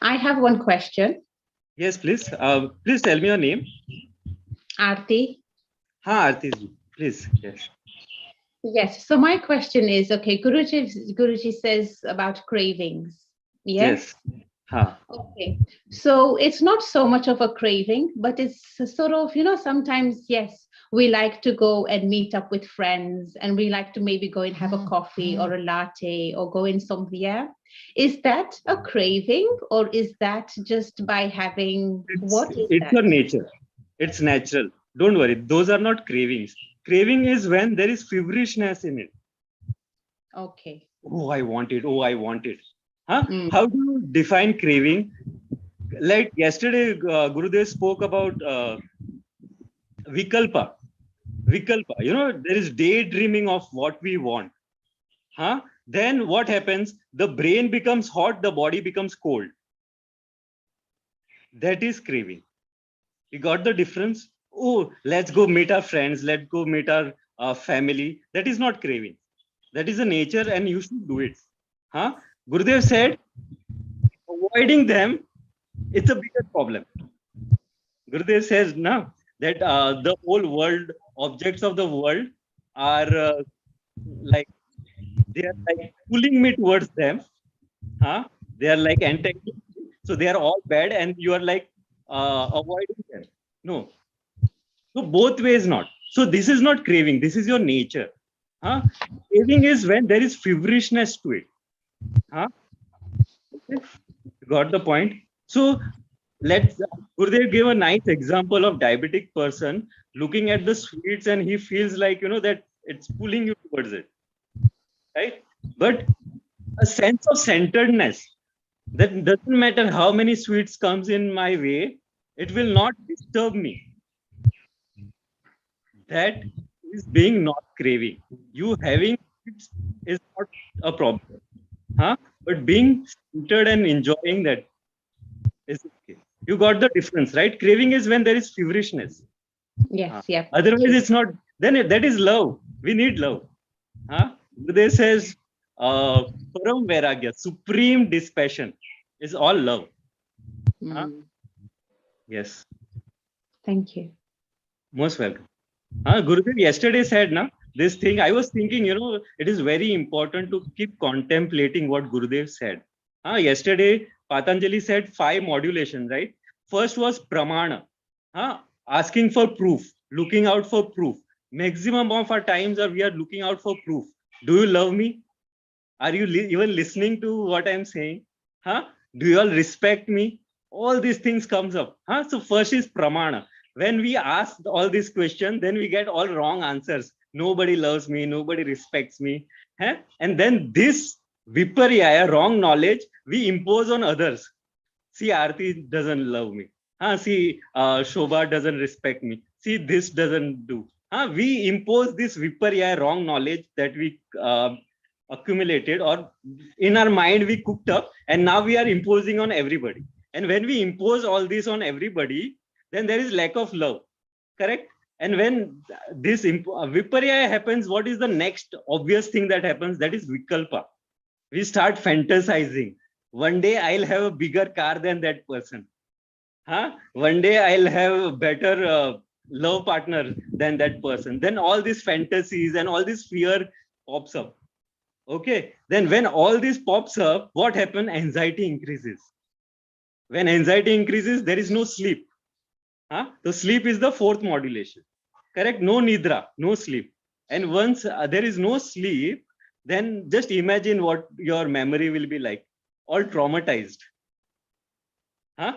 I have one question. Yes, please. Please tell me your name. Aarti. Aarti, please. Yes. Yes. So my question is, okay, Guruji says about cravings. Yes. Okay. So it's not so much of a craving, but it's sort of, sometimes, yes, we like to go and meet up with friends, and we like to maybe go and have a coffee or a latte or go in somewhere. Is that a craving, or is that just by having it's your nature. It's natural. Don't worry. Those are not cravings. Craving is when there is feverishness in it. Okay. Oh, I want it. Oh, I want it. How do you define craving? Like yesterday, Gurudev spoke about vikalpa. Vikalpa. There is daydreaming of what we want. Then what happens? The brain becomes hot, the body becomes cold. That is craving. You got the difference? Oh, let's go meet our friends. Let's go meet our family. That is not craving. That is a nature, and you should do it. Gurudev said, avoiding them, it's a bigger problem. Gurudev says now that the whole world, objects of the world are like, they are like pulling me towards them. They are like antagonistic. So they are all bad, and you are like avoiding them. No. So both ways not. So this is not craving. This is your nature. Huh? Craving is when there is feverishness to it. Huh? Okay. Got the point? So let's Gurudev gave a nice example of diabetic person looking at the sweets and he feels like, that it's pulling you towards it. Right? But a sense of centeredness that doesn't matter how many sweets comes in my way, it will not disturb me. That is being not craving. You having sweets is not a problem. Huh? But being centered and enjoying that is okay. You got the difference, right? Craving is when there is feverishness. Yes, yeah. Otherwise, it's not. Then that is love. We need love. Huh? Gurudev says, Param Vairagya, supreme dispassion is all love. Huh? Yes. Thank you. Most welcome. Gurudev yesterday said, this thing, I was thinking, it is very important to keep contemplating what Gurudev said. Yesterday, Patanjali said 5 modulations, right? First was pramana, asking for proof, looking out for proof. Maximum of our times we are looking out for proof. Do you love me? Are you even listening to what I'm saying? Do you all respect me? All these things comes up. So first is pramana. When we ask all these questions, then we get all wrong answers. Nobody loves me. Nobody respects me. And then this viparya, wrong knowledge, we impose on others. See, Aarti doesn't love me. See, Shobha doesn't respect me. See, this doesn't do. We impose this viparya, wrong knowledge that we accumulated, or in our mind we cooked up, and now we are imposing on everybody. And when we impose all this on everybody, then there is lack of love. Correct? And when this viparya happens, what is the next obvious thing that happens? That is vikalpa. We start fantasizing. One day I'll have a bigger car than that person. One day I'll have a better love partner than that person. Then all these fantasies and all this fear pops up. Okay. Then when all this pops up, what happens? Anxiety increases. When anxiety increases, there is no sleep. So sleep is the 4th modulation. Correct? No nidra, no sleep. And once there is no sleep, then just imagine what your memory will be like. All traumatized.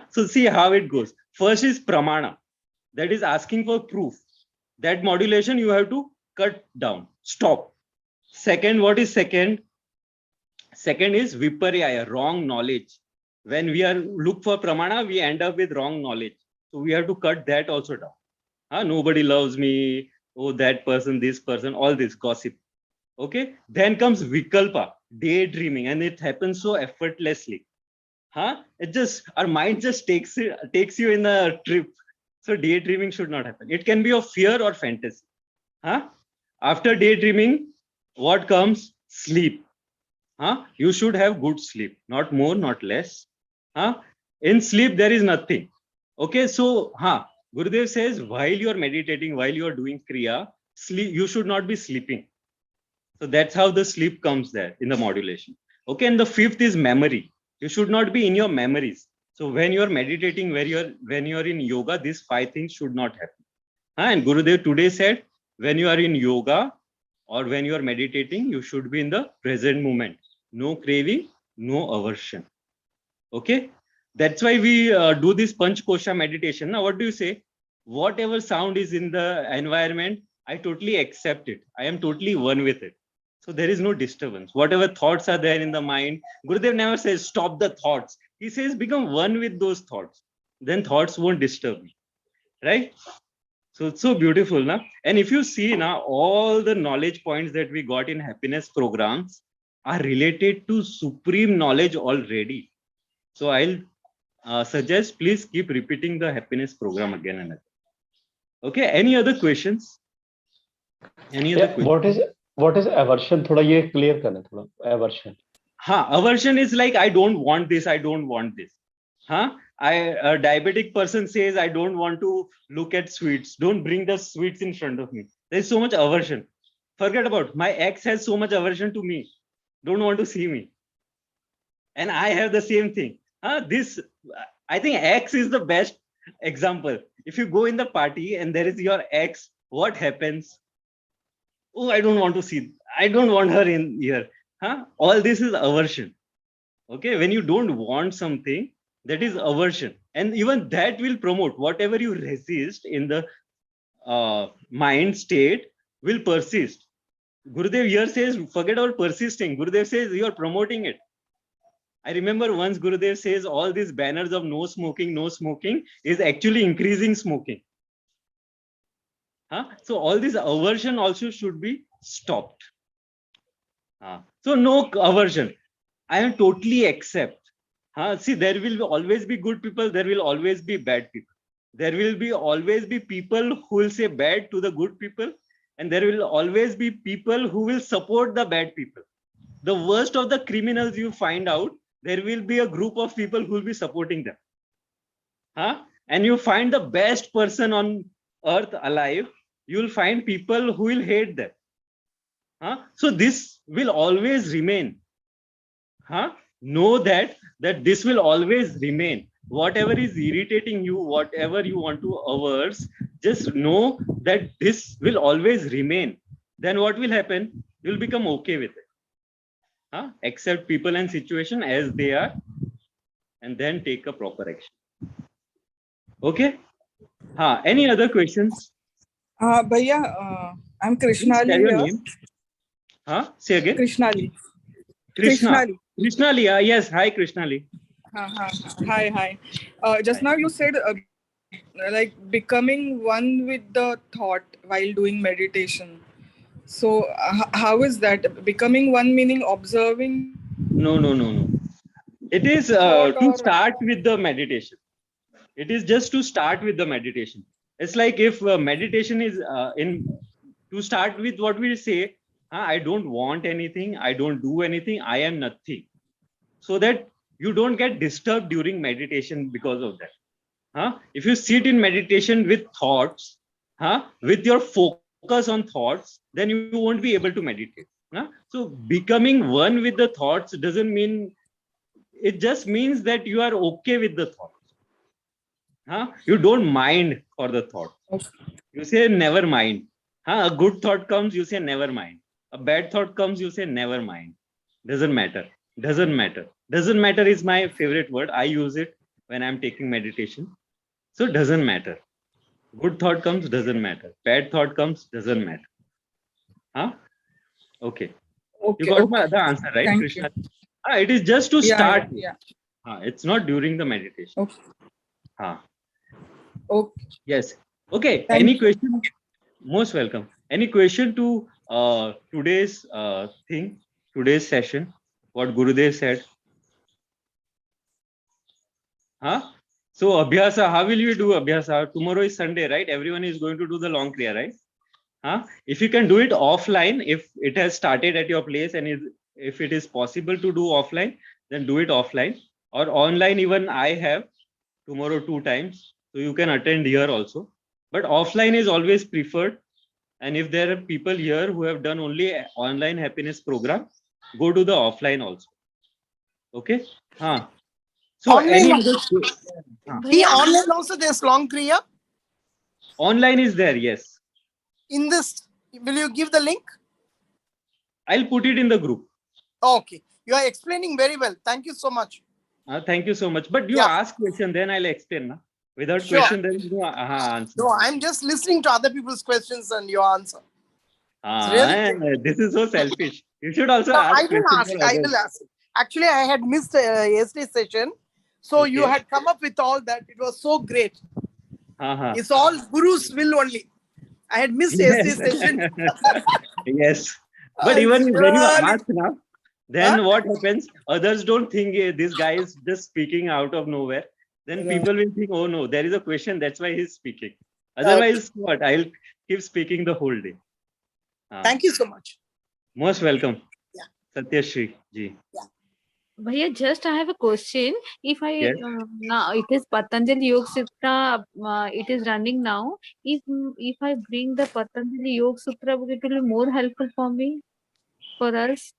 So see how it goes. First is pramana. That is asking for proof. That modulation you have to cut down. Stop. Second, what is second? Second is viparya, wrong knowledge. When we are look for pramana, we end up with wrong knowledge. So we have to cut that also down. Nobody loves me. Oh, that person, this person, all this gossip. Okay. Then comes vikalpa, daydreaming, and it happens so effortlessly. It just, our mind just takes you in a trip. So daydreaming should not happen. It can be of fear or fantasy. After daydreaming, what comes? Sleep. You should have good sleep, not more, not less. In sleep, there is nothing. Okay, so Gurudev says, while you are meditating, while you are doing kriya, sleep, you should not be sleeping. So that's how the sleep comes there in the modulation. Okay, and the 5th is memory. You should not be in your memories. So when you are meditating, when you are in yoga, these 5 things should not happen. And Gurudev today said, when you are in yoga or when you are meditating, you should be in the present moment. No craving, no aversion. Okay, that's why we do this Panch Kosha meditation. Now, what do you say? Whatever sound is in the environment, I totally accept it. I am totally one with it. So there is no disturbance. Whatever thoughts are there in the mind, Gurudev never says stop the thoughts. He says become one with those thoughts. Then thoughts won't disturb me. Right? So it's so beautiful, na? And if you see now, all the knowledge points that we got in happiness programs are related to supreme knowledge already. So I'll suggest please keep repeating the happiness program again and again. Okay. Any other questions? Any other questions? What is aversion? थोड़ा ये clear करना थोड़ा aversion. Aversion is like I don't want this. I don't want this. A diabetic person says I don't want to look at sweets. Don't bring the sweets in front of me. There's so much aversion. Forget about my ex has so much aversion to me. Don't want to see me. And I have the same thing. This I think ex is the best example. If you go in the party and there is your ex what happens? Oh, I don't want to see. I don't want her in here. Huh? All this is aversion. Okay, when you don't want something, that is aversion, and even that will promote whatever you resist in the mind state will persist. Gurudev here says, forget about persisting. Gurudev says you are promoting it. I remember once Gurudev says all these banners of no smoking is actually increasing smoking. So all this aversion also should be stopped. So no aversion. I am totally accept. See, there will always be good people. There will always be bad people. There will be always be people who will say bad to the good people, and there will always be people who will support the bad people. The worst of the criminals you find out, there will be a group of people who will be supporting them. And you find the best person on earth alive, you will find people who will hate them. So this will always remain. Know that this will always remain. Whatever is irritating you, whatever you want to averse, just know that this will always remain. Then what will happen? You'll become okay with it. Accept people and situation as they are, and then take a proper action. Okay? Any other questions? Bhaiya, I'm Krishnali Tell your here. name. Say again. Krishnali. Krishna. Krishnali. Yes. Hi, Krishnali. Hi. Just now you said like becoming one with the thought while doing meditation. So how is that? Becoming one meaning observing? No. It is to start with the meditation. It is just to start with the meditation. It's like if meditation is to start with what we say, I don't want anything, I don't do anything, I am nothing. So that you don't get disturbed during meditation because of that. If you sit in meditation with thoughts, with your focus on thoughts, then you won't be able to meditate. So becoming one with the thoughts doesn't mean, it just means that you are okay with the thoughts. You don't mind for the thought. You say never mind. A good thought comes, you say never mind. A bad thought comes, you say never mind. Doesn't matter. Doesn't matter is my favorite word. I use it when I'm taking meditation. So doesn't matter. Good thought comes, doesn't matter. Bad thought comes, doesn't matter. Okay. You got the answer, right, Thank Krishna? It is just to start. Yeah. It's not during the meditation. Okay. Okay. Yes. Okay. Thank Any you. question? Most welcome. Any question to today's thing, today's session? What Gurudev said? So Abhyasa, how will you do Abhyasa? Tomorrow is Sunday, right? Everyone is going to do the long kriya, right? If you can do it offline, if it has started at your place and if it is possible to do offline, then do it offline. Or online, even I have tomorrow 2 times. So you can attend here also. But offline is always preferred. And if there are people here who have done only online happiness program, go to the offline also. Okay? So Online, any other online also there's long kriya. online is there, yes. In this, will you give the link? I'll put it in the group. Okay. You are explaining very well. Thank you so much. Thank you so much. But you ask question, then I'll explain. Without question, there is no answer. No, I'm just listening to other people's questions and your answer. Really? This is so selfish. You should also No, ask I will questions ask. for I others. will ask. Actually, I had missed yesterday's session. So you Okay. had come up with all that. It was so great. Uh-huh. It's all Guru's will only. I had missed yesterday's session. Yes. But even when you really- ask now, then what happens? Others don't think this guy is just speaking out of nowhere. Then people will think, oh no, there is a question. That's why he's speaking. Otherwise, what? I'll keep speaking the whole day. Thank you so much. Most welcome. Yeah. Satyashri ji. Bhaiya, just I have a question. If I Yes. now it is Patanjali Yog Sutra, it is running now. If I bring the Patanjali Yog Sutra, it will be more helpful for me, for us.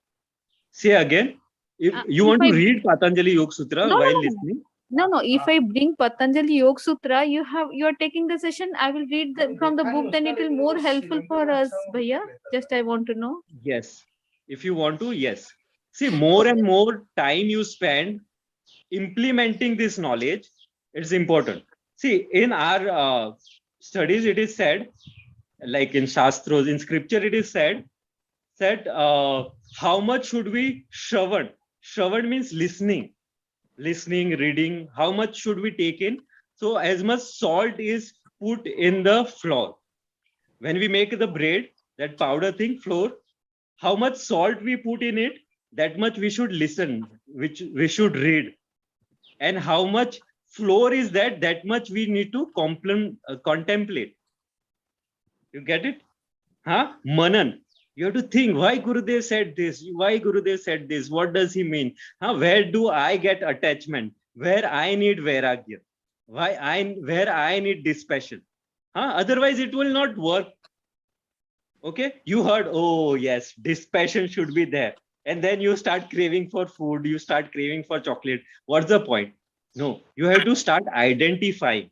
Say again. If you If want to I read Patanjali Yog Sutra no, while no, listening. No. If I bring Patanjali Yog Sutra, you are taking the session. I will read from the book. Then it will more helpful for us, Bhaiya. Just I want to know. Yes. If you want to, yes. See, more and more time you spend implementing this knowledge, it's important. See, in our studies, it is said, like in Shastras, in scripture, it is said how much should we shravan? Shravan means listening, reading. How much should we take in? So as much salt is put in the flour. When we make the bread, that powder thing, flour, how much salt we put in it, that much we should listen, which we should read. And how much flour is that much we need to contemplate. You get it? Huh? Manan. You have to think, why Gurudev said this? Why Gurudev said this? What does he mean? Huh? Where do I get attachment? Where I need vairagya? Where I need dispassion? Huh? Otherwise, it will not work. Okay? You heard, oh yes, dispassion should be there. And then you start craving for food. You start craving for chocolate. What's the point? No, you have to start identifying.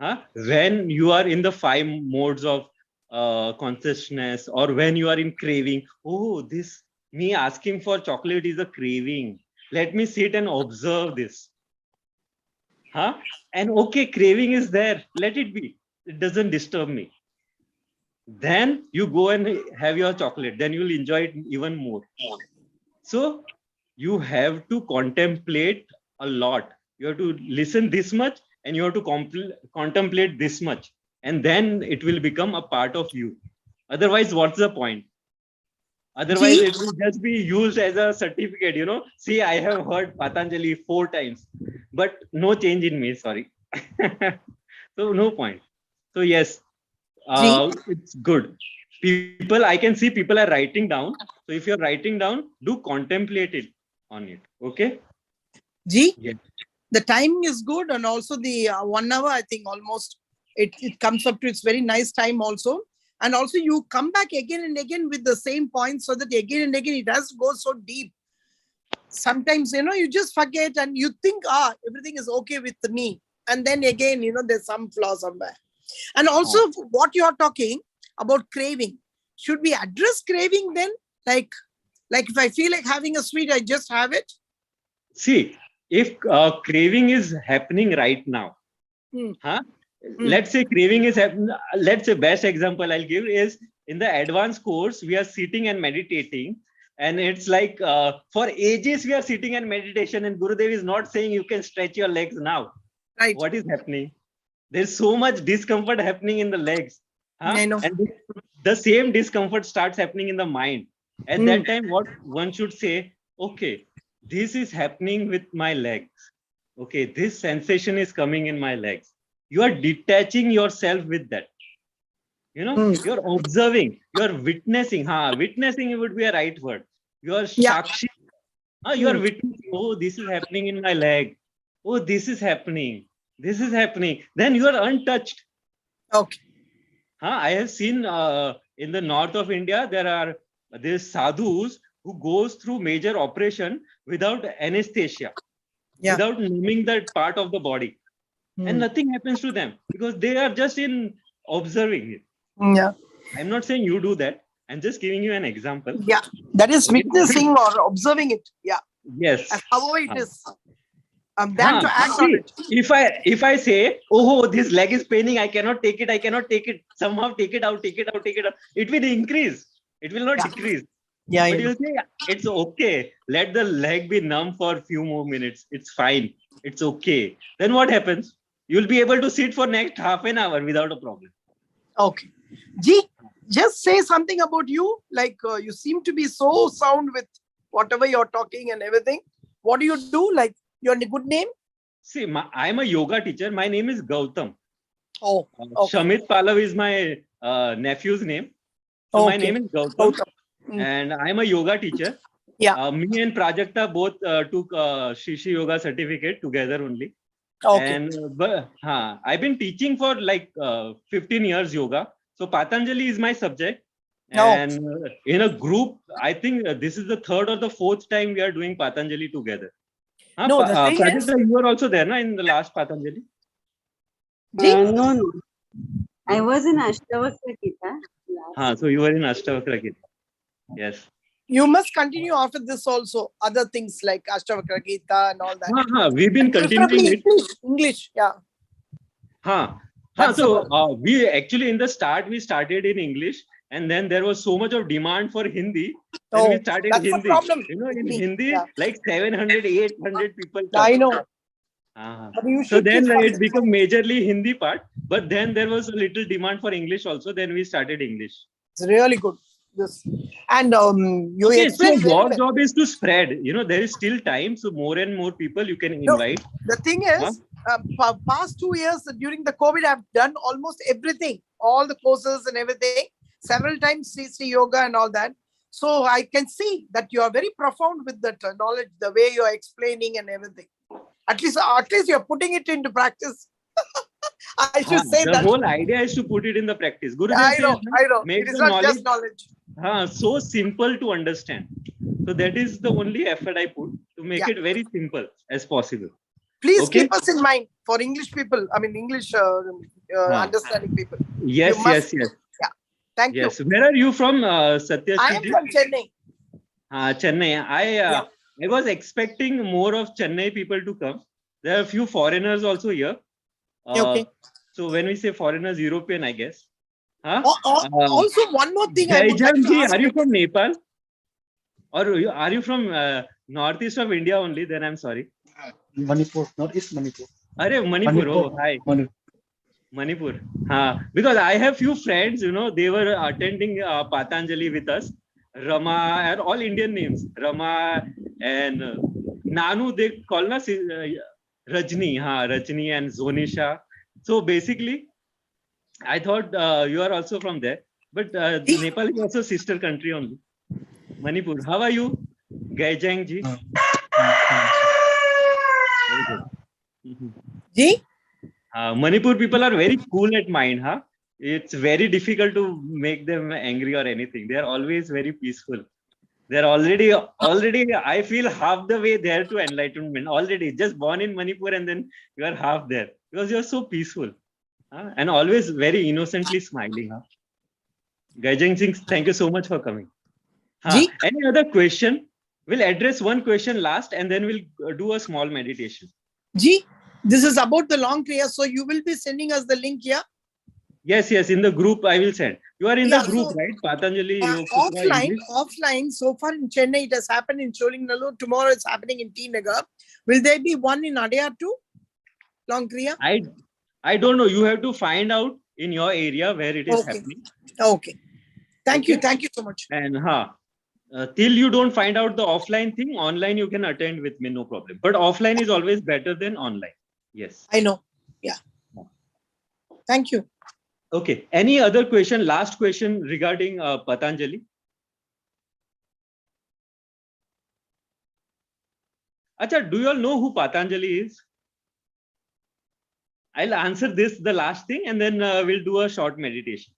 Huh? When you are in the 5 modes of consciousness, or when you are in craving, oh, this me asking for chocolate is a craving. Let me sit and observe this. Huh? And okay, craving is there. Let it be. It doesn't disturb me. Then you go and have your chocolate. Then you will enjoy it even more. So you have to contemplate a lot. You have to listen this much, and you have to contemplate this much, and then it will become a part of you. Otherwise, what's the point? Otherwise, it will just be used as a certificate, See, I have heard Patanjali 4 times, but no change in me, sorry. So no point. So yes, it's good. I can see people are writing down. So if you're writing down, do contemplate it on it. Okay? Ji? Yes. The timing is good, and also the 1 hour, I think almost it comes up to its very nice time also. And also you come back again and again with the same points, so that again and again it has to go so deep. Sometimes, you just forget and you think, everything is okay with me. And then again, there's some flaw somewhere. And also what you're talking about craving, should we address craving then? Like if I feel like having a sweet, I just have it? See, if craving is happening right now, let's say craving is happening, let's say best example I'll give is in the advanced course, we are sitting and meditating, and it's like for ages we are sitting and meditation, and Gurudev is not saying you can stretch your legs now. Right. What is happening? There's so much discomfort happening in the legs. I know. And the same discomfort starts happening in the mind. At that time, what one should say, okay, this is happening with my legs. Okay, this sensation is coming in my legs. You are detaching yourself with that. You're observing, you're witnessing. Witnessing would be a right word. You are shakshi. You are witnessing, oh, this is happening in my leg. Oh, this is happening. This is happening. Then you are untouched. Okay. I have seen in the north of India, there's sadhus who goes through major operation without anesthesia, without numbing that part of the body. And nothing happens to them because they are just in observing it. Yeah. I'm not saying you do that. I'm just giving you an example. Yeah. That is witnessing or observing it. Yeah. Yes. However it is. Then to act on it. If I say, oh, this leg is paining, I cannot take it. Somehow take it out. It will increase. It will not decrease. Yeah. But you'll say, it's okay. Let the leg be numb for a few more minutes. It's fine. It's okay. Then what happens? You'll be able to sit for next half an hour without a problem. Okay. Ji, just say something about you. Like you seem to be so sound with whatever you're talking and everything. What do you do? Like, your good name? See, I'm a yoga teacher. My name is Gautam. Oh, okay. Shamit Pallav is my nephew's name. So my name is Gautam. And I'm a yoga teacher. Yeah. Me and Prajakta both took Shishi Yoga certificate together only. Okay. And I've been teaching for like 15 years yoga. So Patanjali is my subject. And in a group, I think this is the 3rd or the 4th time we are doing Patanjali together. No, the thing is, Pratita, you were also there, na, in the last Patanjali? No, no. I was in Ashtavakra Gita. So you were in Ashtavakra Gita. Yes. you must continue after this also. Other things like Ashtavakra Gita and all that. We've been continuing Preferably it. English. Yeah. So we actually in the start we started in English, and then there was so much of demand for Hindi. Then we started that's the Hindi. problem. You know, in Me, Hindi, yeah. like 700, 800 people come. I know. But you So should then keep it became majorly Hindi part, but then there was a little demand for English also. Then we started English. It's really good. This and you Okay, so explained very your well. job is to spread. You know, there is still time, so more and more people you can invite. The thing is, past 2 years during the COVID, I've done almost everything, all the courses and everything, several times CC yoga and all that. So I can see that you are very profound with that knowledge, the way you are explaining and everything. At least you're putting it into practice. I should say the that. whole idea is to put it in the practice. Gurudev I know. make It is the not just knowledge. So simple to understand. So that is the only effort I put to make it very simple as possible. Please keep us in mind for English people. I mean, English understanding people. Yes. Yeah. Thank you. Where are you from, Satya? I am from Chennai. Chennai. I was expecting more of Chennai people to come. There are a few foreigners also here. So when we say foreigners, European, I guess. Also, one more thing I would like to ask. Are you from Nepal? Or are you from northeast of India only? Then I'm sorry. Manipur, northeast Manipur. Manipur. Oh, hi. Manipur. Because I have few friends, you know, they were attending Patanjali with us. Rama and all Indian names. Rama and Nanu, they call na Rajni. Rajni and Zonisha. So basically, I thought you are also from there. But Nepal is also sister country only. Manipur. How are you? Gaijang ji. Manipur people are very cool at mind, It's very difficult to make them angry or anything. They are always very peaceful. They're already, I feel half the way there to enlightenment. Already just born in Manipur and then you are half there because you're so peaceful and always very innocently smiling. Gaijang Singh, thank you so much for coming. Any other question? We'll address one question last and then we'll do a small meditation. This is about the long kriya, so you will be sending us the link here? Yes, in the group I will send. You are in the group, right? Patanjali Yog Sutra English. Offline. So far in Chennai, it has happened in Cholingalur. Tomorrow it's happening in T Nagar. Will there be one in Adyar too? Long kriya? I don't know. You have to find out in your area where it is happening. Okay. Thank you so much. And till you don't find out the offline thing, online you can attend with me, no problem. But offline is always better than online. Yes. I know. Yeah. Thank you. Okay. Any other question? Last question regarding Patanjali. Acha, do you all know who Patanjali is? I'll answer this, the last thing, and then we'll do a short meditation.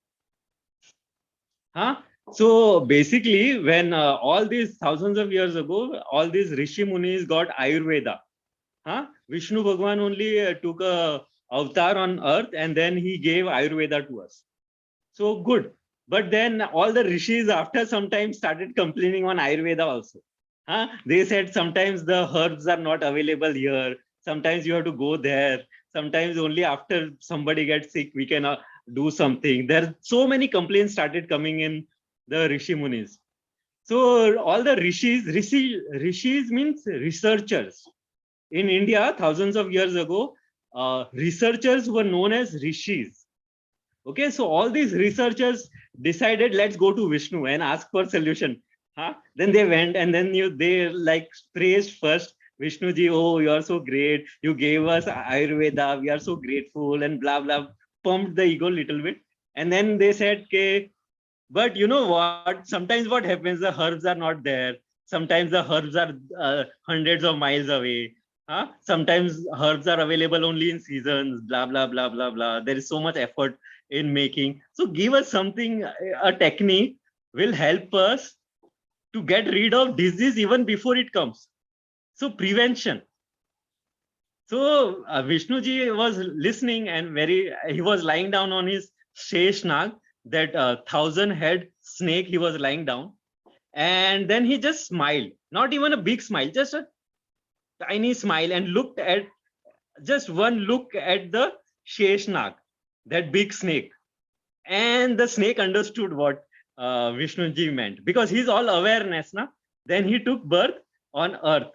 So basically, when all these thousands of years ago, all these Rishi Munis got Ayurveda. Vishnu Bhagwan only took a avatar on earth and then he gave Ayurveda to us. So good. But then all the rishis after some time started complaining on Ayurveda also. They said sometimes the herbs are not available here. Sometimes you have to go there. Sometimes only after somebody gets sick, we can do something. There are so many complaints started coming in the Rishi Munis. So all the rishis means researchers. In India, thousands of years ago, researchers were known as rishis. Okay, so all these researchers decided, let's go to Vishnu and ask for solution. Then they went and then they like praised first Vishnu ji, oh, you are so great. You gave us Ayurveda. We are so grateful and blah, blah, pumped the ego a little bit. And then they said, okay, but you know what? Sometimes what happens, the herbs are not there. Sometimes the herbs are hundreds of miles away. Sometimes herbs are available only in seasons, blah, blah, blah, blah, blah. There is so much effort in making. So give us something, a technique will help us to get rid of disease even before it comes. So prevention. So Vishnuji was listening and he was lying down on his Sheshnag, that 1,000-head snake. He was lying down, and then he just smiled, not even a big smile, just a tiny smile, and looked at just one look at the Sheshnag, that big snake. And the snake understood what Vishnuji meant, because he's all awareness. Then he took birth on earth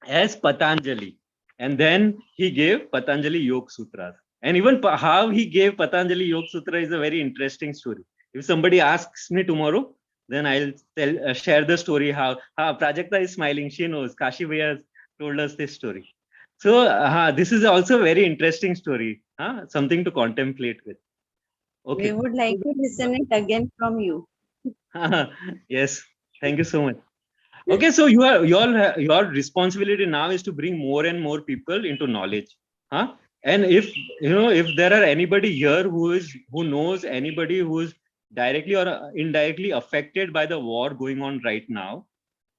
as Patanjali. And then he gave Patanjali Yog Sutras. And even how he gave Patanjali Yog Sutra is a very interesting story. If somebody asks me tomorrow, then I'll share the story how Prajakta is smiling. She knows. Kashi Bhaiya has told us this story. So this is also a very interesting story. Something to contemplate with. Okay. We would like to listen it again from you. Yes. Thank you so much. Okay, so your responsibility now is to bring more and more people into knowledge. And if there are anybody here who knows anybody who is directly or indirectly affected by the war going on right now,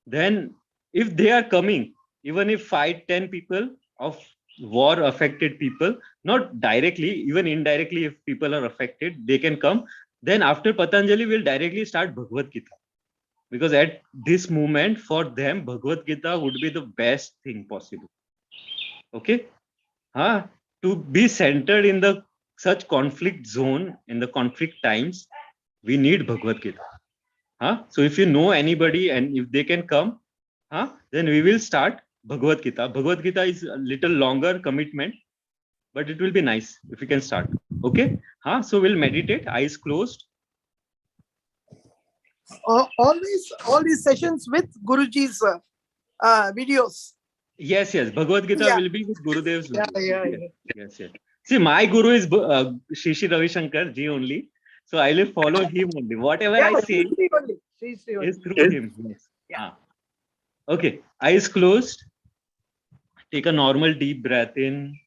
then if they are coming, even if 5-10 people of war affected people, not directly, even indirectly, if people are affected, they can come. Then after Patanjali, we'll directly start Bhagavad Gita, because at this moment for them Bhagavad Gita would be the best thing possible. Okay, to be centered in the such conflict zone, in the conflict times, we need Bhagavad Gita. So if you know anybody and if they can come, then we will start Bhagavad Gita. Bhagavad Gita is a little longer commitment, but it will be nice if we can start. Okay, so we'll meditate, eyes closed. Always all these sessions with Guruji's videos. Yes, Bhagavad Gita will be with Gurudev's video. Yes. See, my guru is Shri Shri Ravi Shankar ji only. So I will follow him only. Whatever I say is through him. Yes. Okay, eyes closed. Take a normal deep breath in.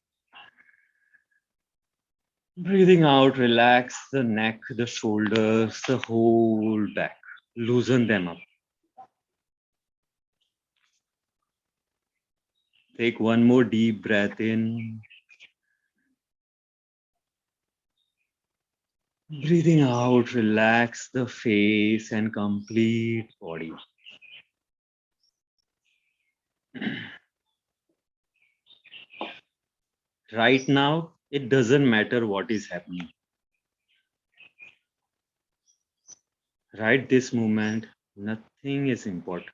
Breathing out, relax the neck, the shoulders, the whole back. Loosen them up. Take one more deep breath in. Breathing out, relax the face and complete body. Right now, it doesn't matter what is happening. Right this moment, nothing is important.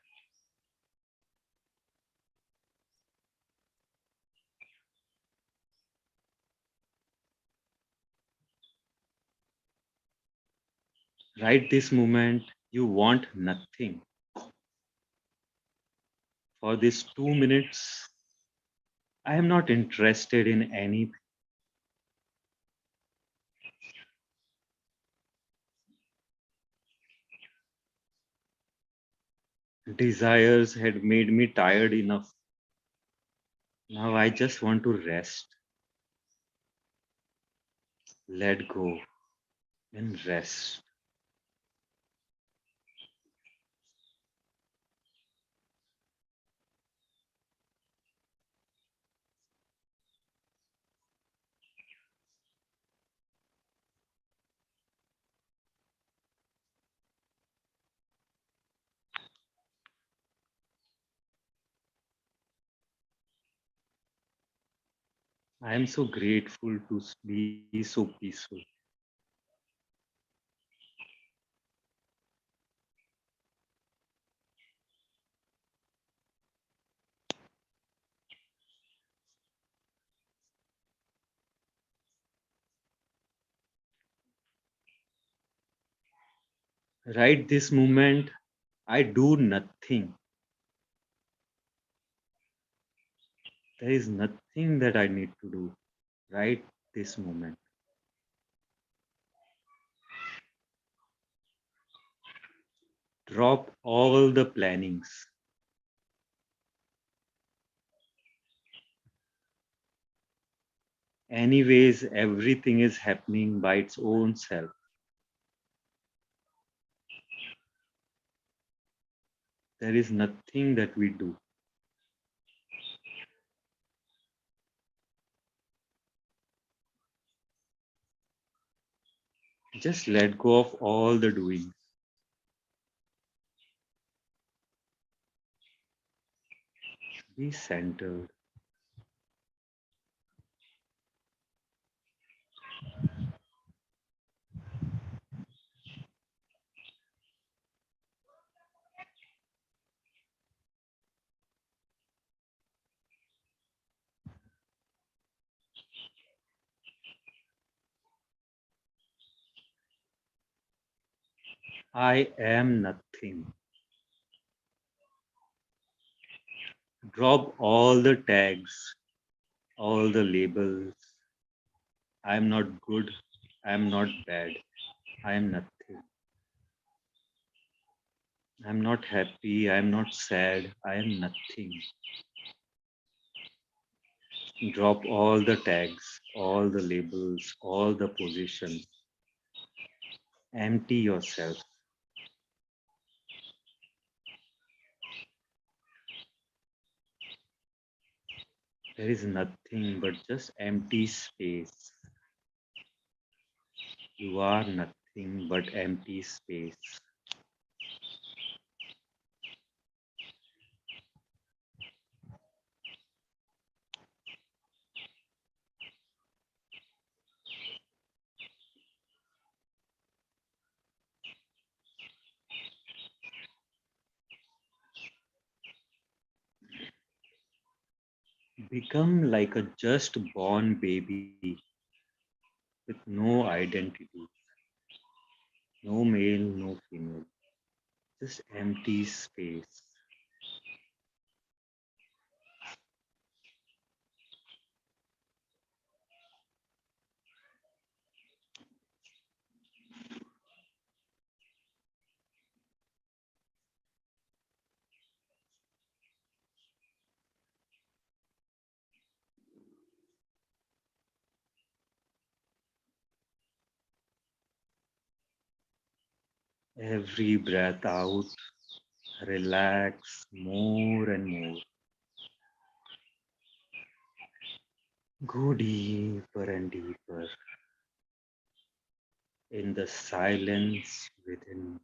Right this moment, you want nothing. For these 2 minutes, I am not interested in anything. Desires had made me tired enough. Now I just want to rest. Let go and rest. I am so grateful to be so peaceful. Right this moment, I do nothing. There is nothing that I need to do right this moment. Drop all the plannings. Anyways, everything is happening by its own self. There is nothing that we do. Just let go of all the doing. Be centered. I am nothing. Drop all the tags, all the labels. I am not good. I am not bad. I am nothing. I am not happy. I am not sad. I am nothing. Drop all the tags, all the labels, all the positions. Empty yourself. There is nothing but just empty space. You are nothing but empty space. Become like a just born baby with no identity, no male, no female, just empty space. Every breath out, relax more and more. Go deeper and deeper in the silence within.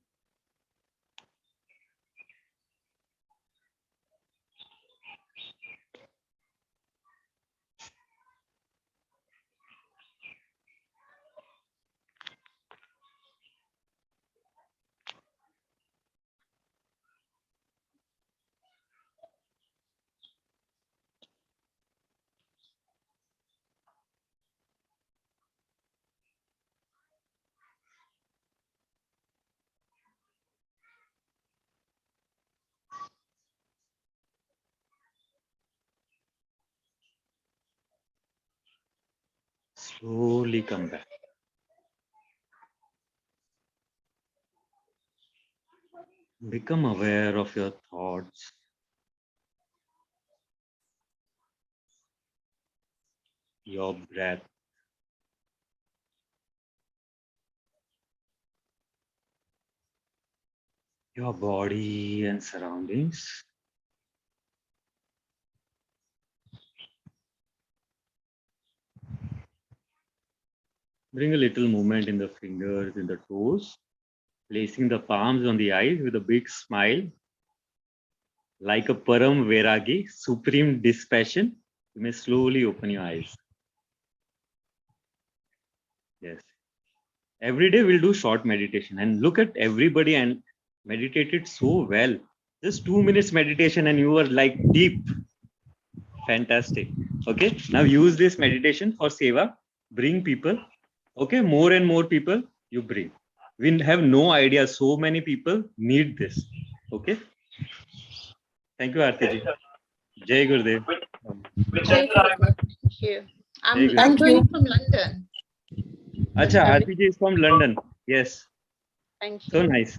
Slowly come back. Become aware of your thoughts, your breath, your body and surroundings. Bring a little movement in the fingers, in the toes, placing the palms on the eyes with a big smile. Like a Param Vairagi, supreme dispassion, you may slowly open your eyes. Yes. Every day we'll do short meditation and look at everybody and meditated so well. Just 2 minutes meditation and you were like deep. Fantastic. Okay. Now use this meditation for seva. Bring people. Okay. More and more people you bring. We have no idea. So many people need this. Okay. Thank you, Aarti ji. Jai Gurudev. Thank you. I'm Thank you. joining from London. Acha, Aarti ji is from London. Yes. Thank you. So nice.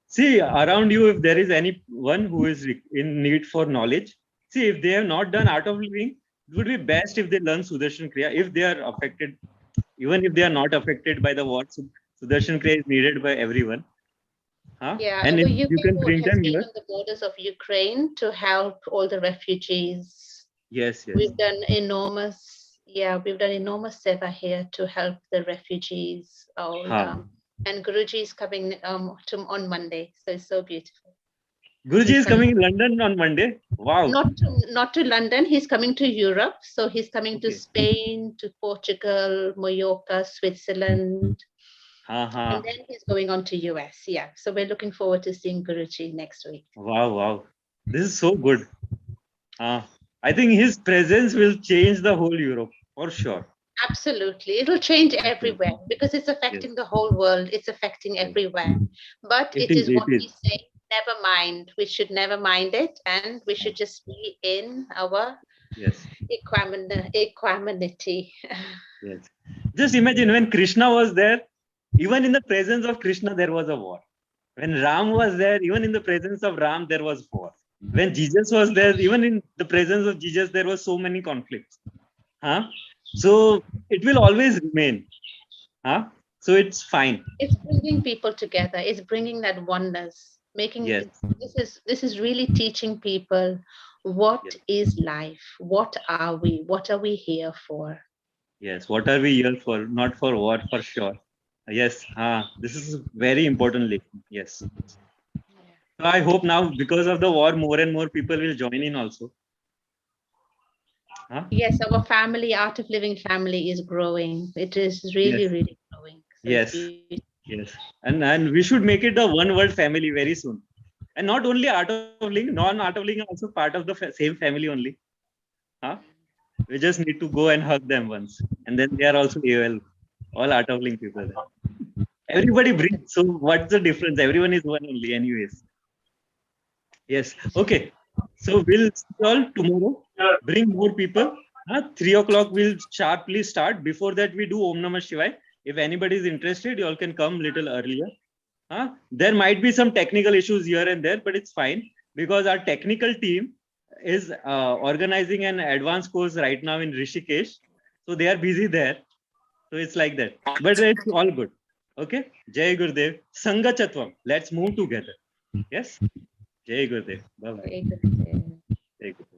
See, around you, if there is anyone who is in need for knowledge, see, if they have not done art of living, it would be best if they learn Sudarshan Kriya. If they are affected, even if they are not affected by the what, Sudarshan Kriya is needed by everyone. Huh? Yeah, And if the UK you can board bring has them been here. on the borders of Ukraine to help all the refugees. Yes, yes. We've done enormous seva here to help the refugees. All Huh. And Guruji is coming on Monday. So it's so beautiful. Guruji is coming in London on Monday. Wow. Not to London. He's coming to Europe. So he's coming to Okay. Spain, to Portugal, Mallorca, Switzerland. And then he's going on to US. Yeah. So we're looking forward to seeing Guruji next week. Wow, wow. This is so good. I think his presence will change the whole Europe for sure. Absolutely. It'll change everywhere because it's affecting the whole world. It's affecting everywhere. But it is what we say, never mind. We should never mind it. And we should just be in our equanimity. Yes. Just imagine when Krishna was there, even in the presence of Krishna, there was a war. When Ram was there, even in the presence of Ram, there was war. When Jesus was there, even in the presence of Jesus, there was so many conflicts. So it will always remain. So it's fine. It's bringing people together. It's bringing that oneness. This is really teaching people what is life. What are we? What are we here for? Yes. What are we here for? Not for war, for sure. Yes. This is very importantly. Yes. So I hope now, because of the war, more and more people will join in also. Yes, our family, Art of Living family is growing. It is really, really growing. So yes. And we should make it a one world family very soon. And not only Art of Living, non-Art of Living are also part of the same family only. We just need to go and hug them once. And then they are also AOL, all Art of Living people. Everybody brings. So what's the difference? Everyone is one only anyways. Yes. Okay. So we'll see you all tomorrow. Bring more people. 3 o'clock we'll sharply start. Before that, we do Om Namah Shivaya. If anybody is interested, you all can come little earlier. There might be some technical issues here and there, but it's fine because our technical team is organizing an advanced course right now in Rishikesh. So they are busy there. So it's like that. But it's all good. Okay. Jai Gurudev. Sangha Chatvam. Let's move together. Yes. Jai Gurudev. Bye-bye. Jai Gurudev.